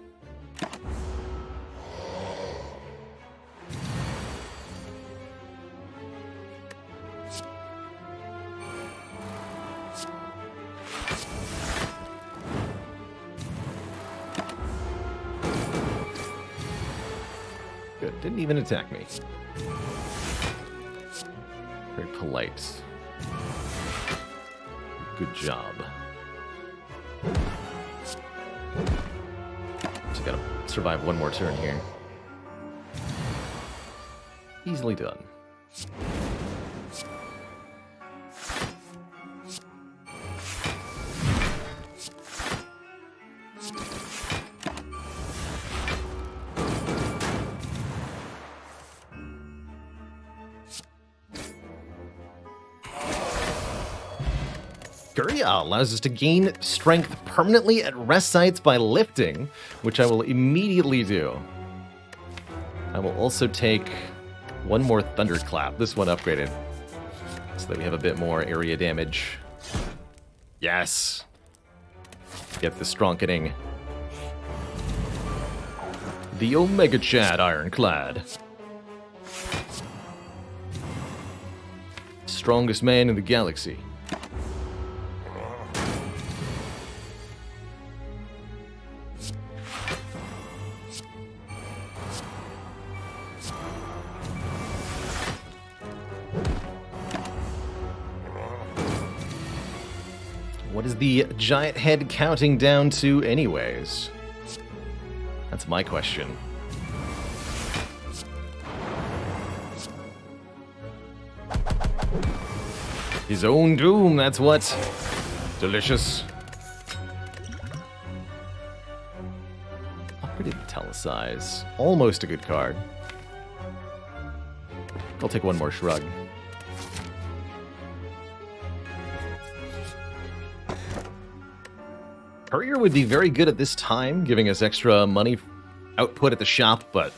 Good, didn't even attack me. Very polite. Good job. Just gotta survive one more turn here. Easily done. Guria allows us to gain strength permanently at rest sites by lifting, which I will immediately do. I will also take one more Thunderclap, this one upgraded, so that we have a bit more area damage. Yes! Get the strongkening. The Omega Chad Ironclad. Strongest man in the galaxy. What is the giant head counting down to anyways? That's my question. His own doom, that's what. Delicious. Upgraded Telesize. Almost a good card. I'll take one more shrug. Courier would be very good at this time, giving us extra money output at the shop, but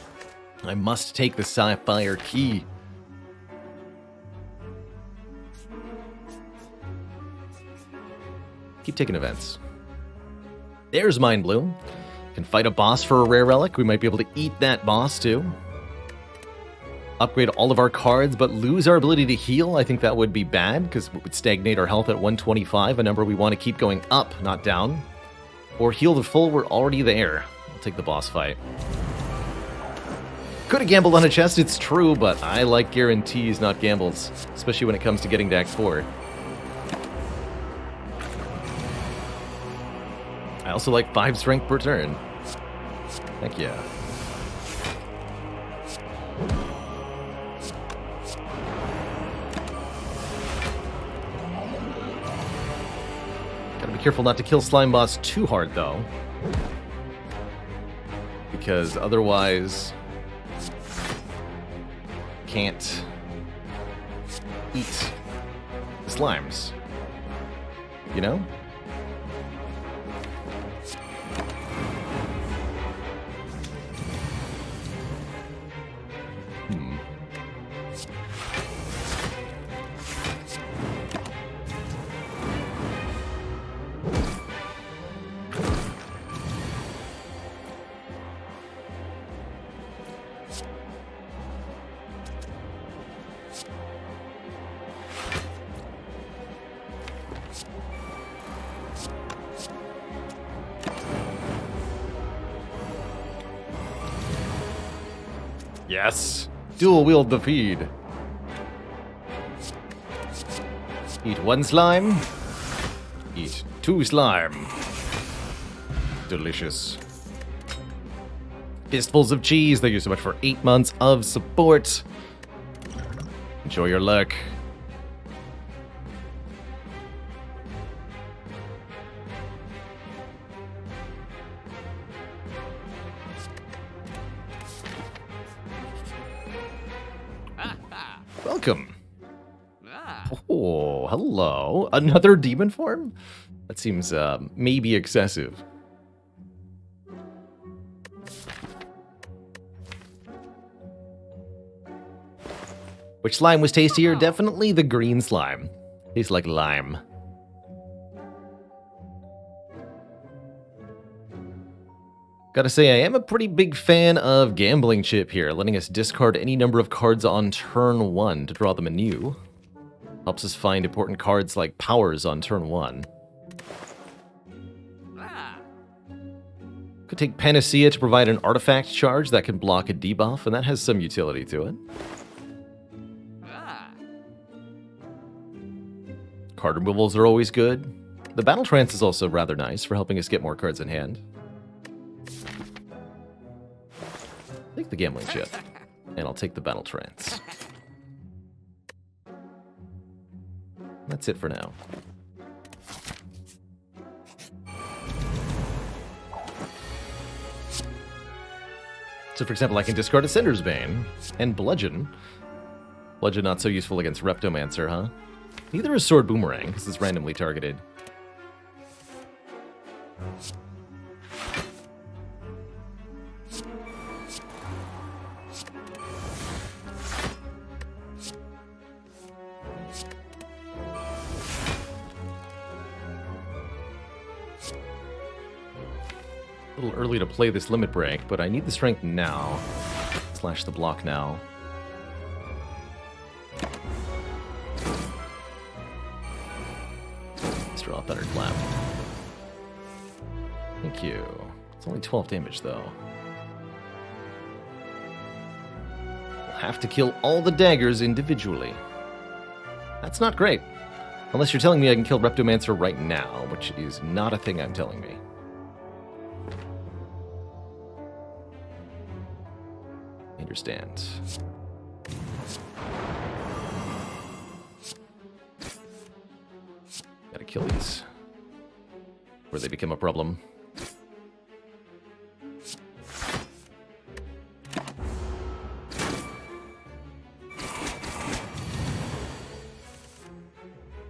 I must take the Sapphire Key. Keep taking events. There's Mind Bloom. Can fight a boss for a rare relic. We might be able to eat that boss too. Upgrade all of our cards, but lose our ability to heal. I think that would be bad, because it would stagnate our health at 125, a number we want to keep going up, not down. Or heal the full, we're already there. I'll take the boss fight. Could have gambled on a chest, it's true, but I like guarantees, not gambles. Especially when it comes to getting to Act 4. I also like 5 strength per turn. Heck yeah. Gotta be careful not to kill Slime Boss too hard, though. Because otherwise... can't eat the slimes. You know? Yes! Dual wield the feed. Eat one slime. Eat 2 slime. Delicious. Fistfuls of cheese. Thank you so much for 8 months of support. Enjoy your luck. Welcome. Oh, hello. Another demon form? That seems maybe excessive. Which slime was tastier? Definitely the green slime. Tastes like lime. Gotta say, I am a pretty big fan of Gambling Chip here, letting us discard any number of cards on turn 1 to draw them anew. Helps us find important cards like powers on turn 1. Could take Panacea to provide an artifact charge that can block a debuff, and that has some utility to it. Card removals are always good. The Battle Trance is also rather nice for helping us get more cards in hand. Take the Gambling Chip, and I'll take the Battle Trance. That's it for now. So, for example, I can discard Ascender's Bane and Bludgeon. Bludgeon not so useful against Reptomancer, huh? Neither is Sword Boomerang, because it's randomly targeted. A little early to play this limit break, but I need the strength now. Slash the block now. Let's draw a Thunderclap. Thank you. It's only 12 damage, though. We'll have to kill all the daggers individually. That's not great. Unless you're telling me I can kill Reptomancer right now, which is not a thing I'm telling me. Understand. Gotta kill these before they become a problem.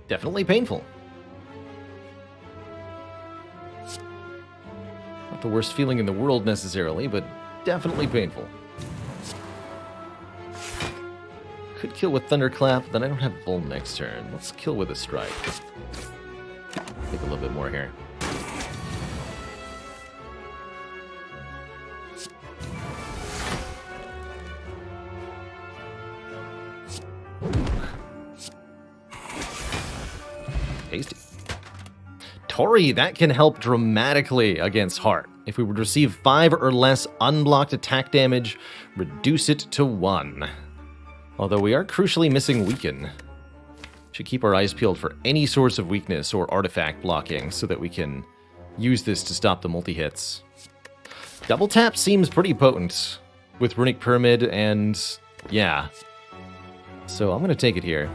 Definitely painful. Not the worst feeling in the world necessarily, but definitely painful. Could kill with Thunderclap, then I don't have Bull next turn. Let's kill with a Strike. Take a little bit more here. Tasty. Tori, that can help dramatically against Heart. If we would receive 5 or less unblocked attack damage, reduce it to 1. Although we are crucially missing Weaken. Should keep our eyes peeled for any source of weakness or artifact blocking so that we can use this to stop the multi-hits. Double tap seems pretty potent with Runic Pyramid and yeah. So I'm going to take it here.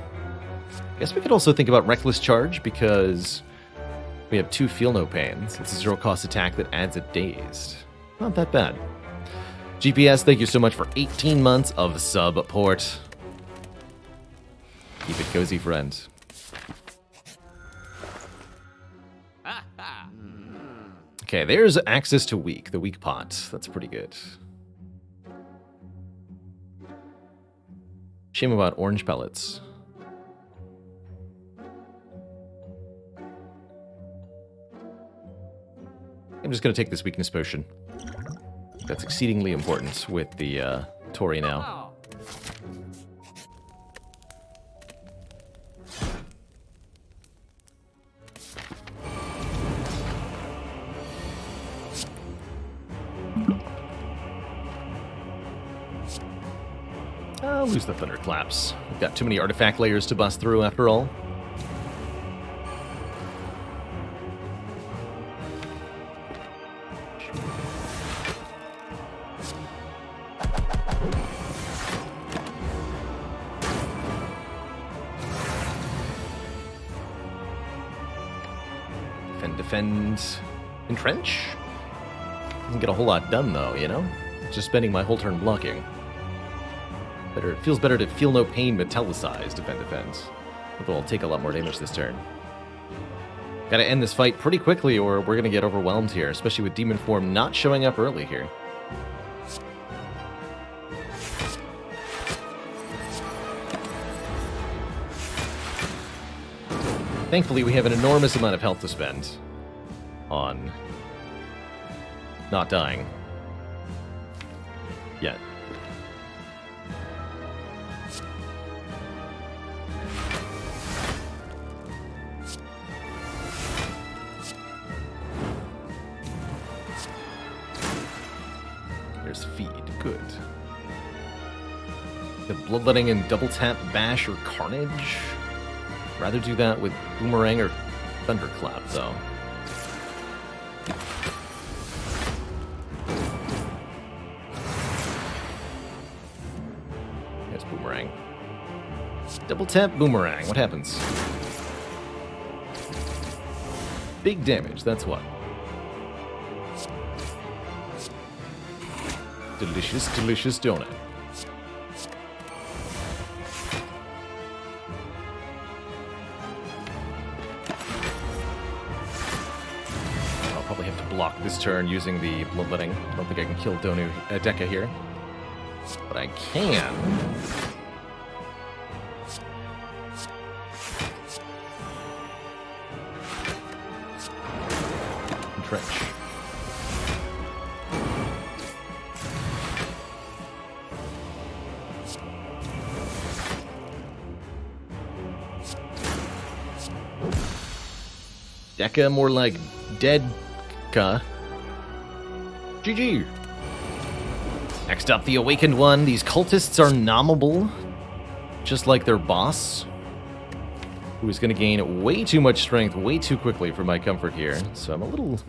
I guess we could also think about Reckless Charge because we have 2 Feel No Pains. It's a 0-cost attack that adds a Dazed. Not that bad. GPS, thank you so much for 18 months of support. Keep it cozy, friend. Okay, there's access to weak, the weak pot. That's pretty good. Shame about orange pellets. I'm just going to take this weakness potion. That's exceedingly important with the Tori now. I'll lose the Thunderclaps. We've got too many artifact layers to bust through after all. and defend, entrench. Doesn't get a whole lot done though, you know? Just spending my whole turn blocking. Better, it feels better to feel no pain, metallicize, defend. Although I'll take a lot more damage this turn. Gotta end this fight pretty quickly or we're gonna get overwhelmed here, especially with Demon Form not showing up early here. Thankfully, we have an enormous amount of health to spend on not dying yet. There's feed. Good. The bloodletting and double tap bash or carnage. Rather do that with Boomerang or Thunderclap, though. Here's Boomerang. Double tap Boomerang. What happens? Big damage, that's what. Delicious, delicious donut. Block this turn using the bloodletting. I don't think I can kill Deka here, but I can. Entrench. Deka more like dead. GG. Next up, the Awakened One. These cultists are nommable, just like their boss, who is going to gain way too much strength way too quickly for my comfort here. So I'm a little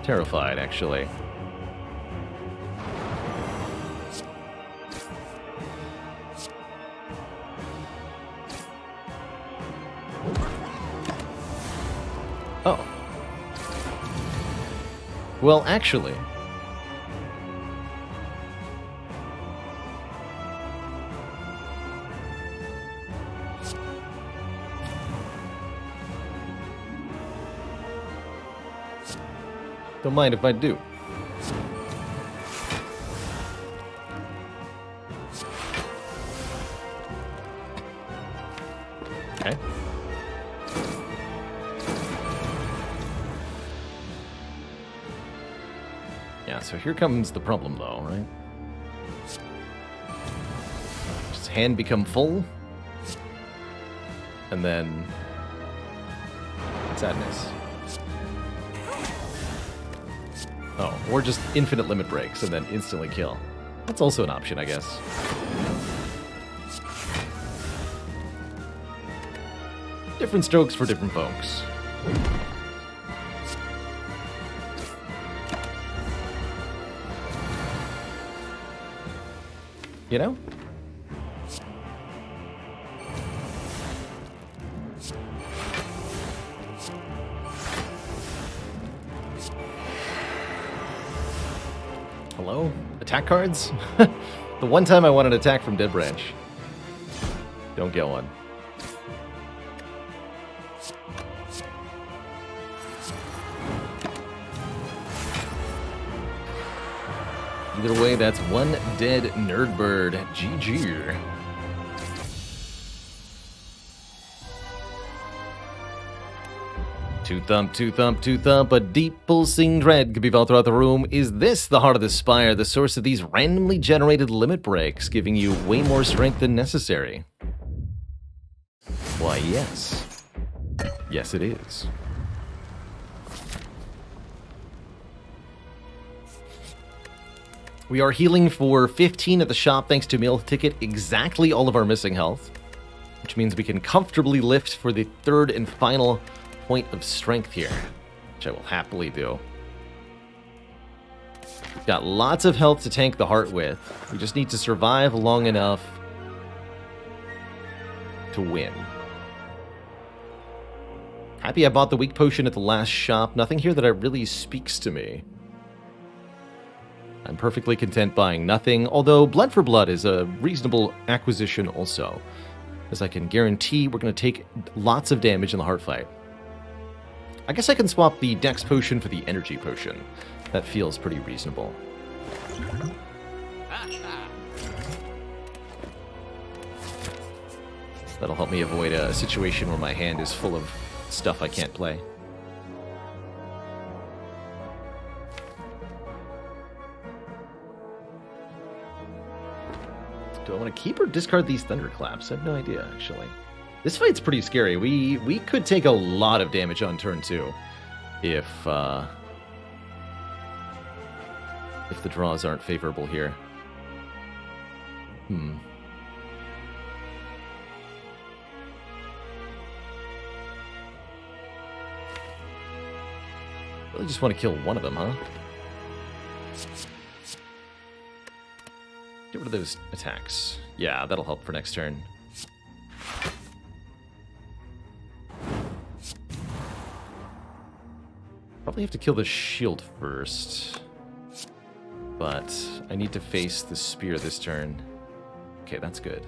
terrified, actually. Oh. Well, actually, don't mind if I do. Okay. So here comes the problem, though, right? Does hand become full? And then... sadness. Oh, or just infinite limit breaks and then instantly kill. That's also an option, I guess. Different strokes for different folks. You know? Hello? Attack cards? The one time I want an attack from Dead Branch. Don't get one. Either way, that's one dead Nerdbird. GG. Two thump, two thump, two thump. A deep pulsing dread could be felt throughout the room. Is this the Heart of the Spire, the source of these randomly generated limit breaks, giving you way more strength than necessary? Why, yes. Yes, it is. We are healing for 15 at the shop thanks to meal ticket, exactly all of our missing health, which means we can comfortably lift for the third and final point of strength here, which I will happily do. We've got lots of health to tank the heart with. We just need to survive long enough to win. Happy I bought the weak potion at the last shop. Nothing here that really speaks to me. I'm perfectly content buying nothing, although Blood for Blood is a reasonable acquisition also, as I can guarantee we're going to take lots of damage in the heart fight. I guess I can swap the Dex potion for the energy potion. That feels pretty reasonable. That'll help me avoid a situation where my hand is full of stuff I can't play. Do I want to keep or discard these thunderclaps? I have no idea, actually. This fight's pretty scary. We could take a lot of damage on turn 2 if the draws aren't favorable here. Really just want to kill one of them, huh? Get rid of those attacks. Yeah, that'll help for next turn. Probably have to kill the shield first. But I need to face the spear this turn. Okay, that's good.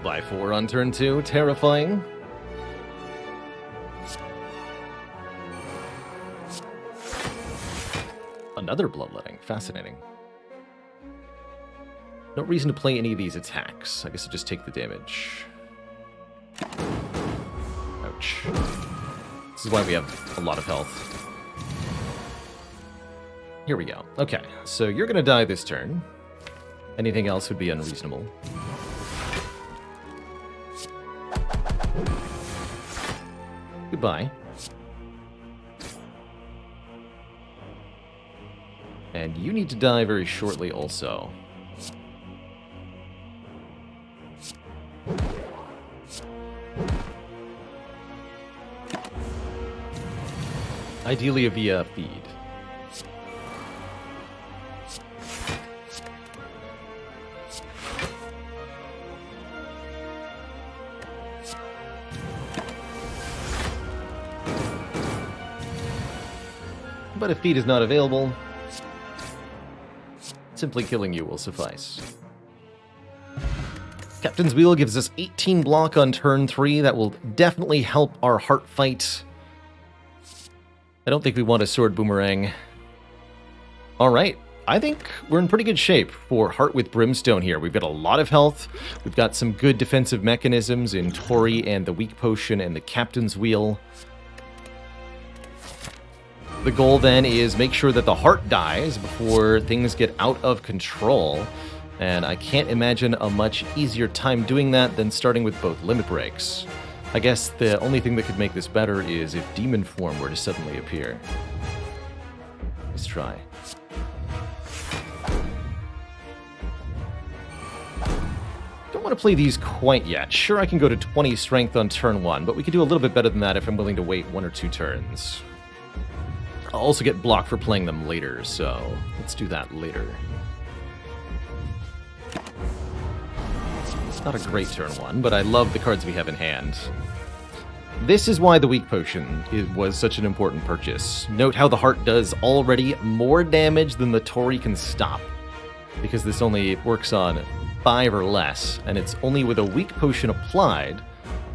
By 4 on turn 2. Terrifying. Another bloodletting. Fascinating. No reason to play any of these attacks. I guess I'll just take the damage. Ouch. This is why we have a lot of health. Here we go. Okay, so you're going to die this turn. Anything else would be unreasonable. Goodbye. And you need to die very shortly also. Ideally via feed. But if feed is not available, simply killing you will suffice. Captain's Wheel gives us 18 block on turn 3. That will definitely help our heart fight. I don't think we want a sword boomerang. Alright, I think we're in pretty good shape for Heart with Brimstone here. We've got a lot of health. We've got some good defensive mechanisms in Tori and the Weak Potion and the Captain's Wheel. The goal then is make sure that the heart dies before things get out of control. And I can't imagine a much easier time doing that than starting with both limit breaks. I guess the only thing that could make this better is if demon form were to suddenly appear. Let's try. Don't want to play these quite yet. Sure, I can go to 20 strength on turn 1, but we could do a little bit better than that if I'm willing to wait 1 or 2 turns. I'll also get blocked for playing them later, so let's do that later. It's not a great turn 1, but I love the cards we have in hand. This is why the Weak Potion was such an important purchase. Note how the heart does already more damage than the Tori can stop, because this only works on 5 or less, and it's only with a Weak Potion applied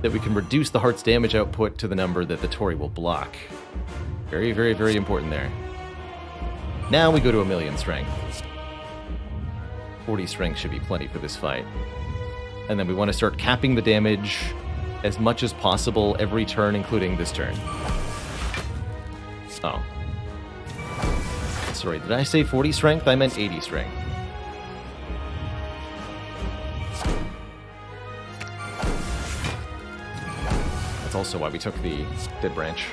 that we can reduce the heart's damage output to the number that the Tori will block. Very, very, very important there. Now we go to 1,000,000 strength. 40 strength should be plenty for this fight. And then we want to start capping the damage as much as possible every turn, including this turn. Oh. Sorry, did I say 40 strength? I meant 80 strength. That's also why we took the Dead Branch.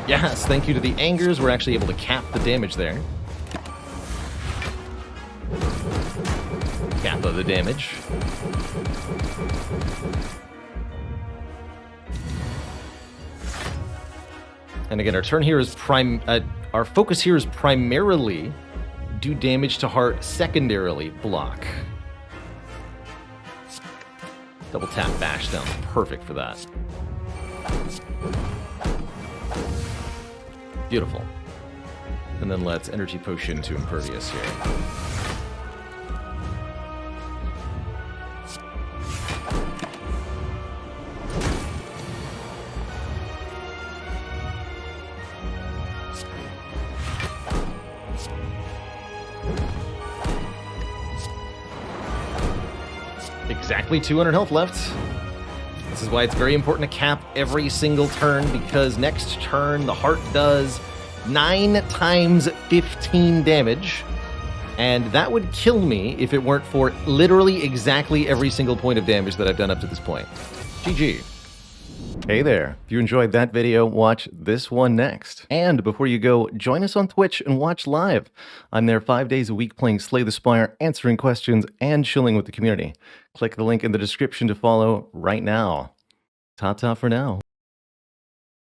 Yes, thank you to the Angers, we're actually able to cap the damage there. Kappa the damage. And again, our turn here is our focus here is primarily do damage to heart, secondarily block. Double tap bash sounds perfect for that. Beautiful. And then let's energy potion to impervious here. Exactly 200 health left. This is why it's very important to cap every single turn, because next turn the heart does 9 times 15 damage, and that would kill me if it weren't for literally exactly every single point of damage that I've done up to this point. GG. Hey there. If you enjoyed that video, watch this one next. And before you go, join us on Twitch and watch live. I'm there 5 days a week playing Slay the Spire, answering questions, and chilling with the community. Click the link in the description to follow right now. Ta-ta for now.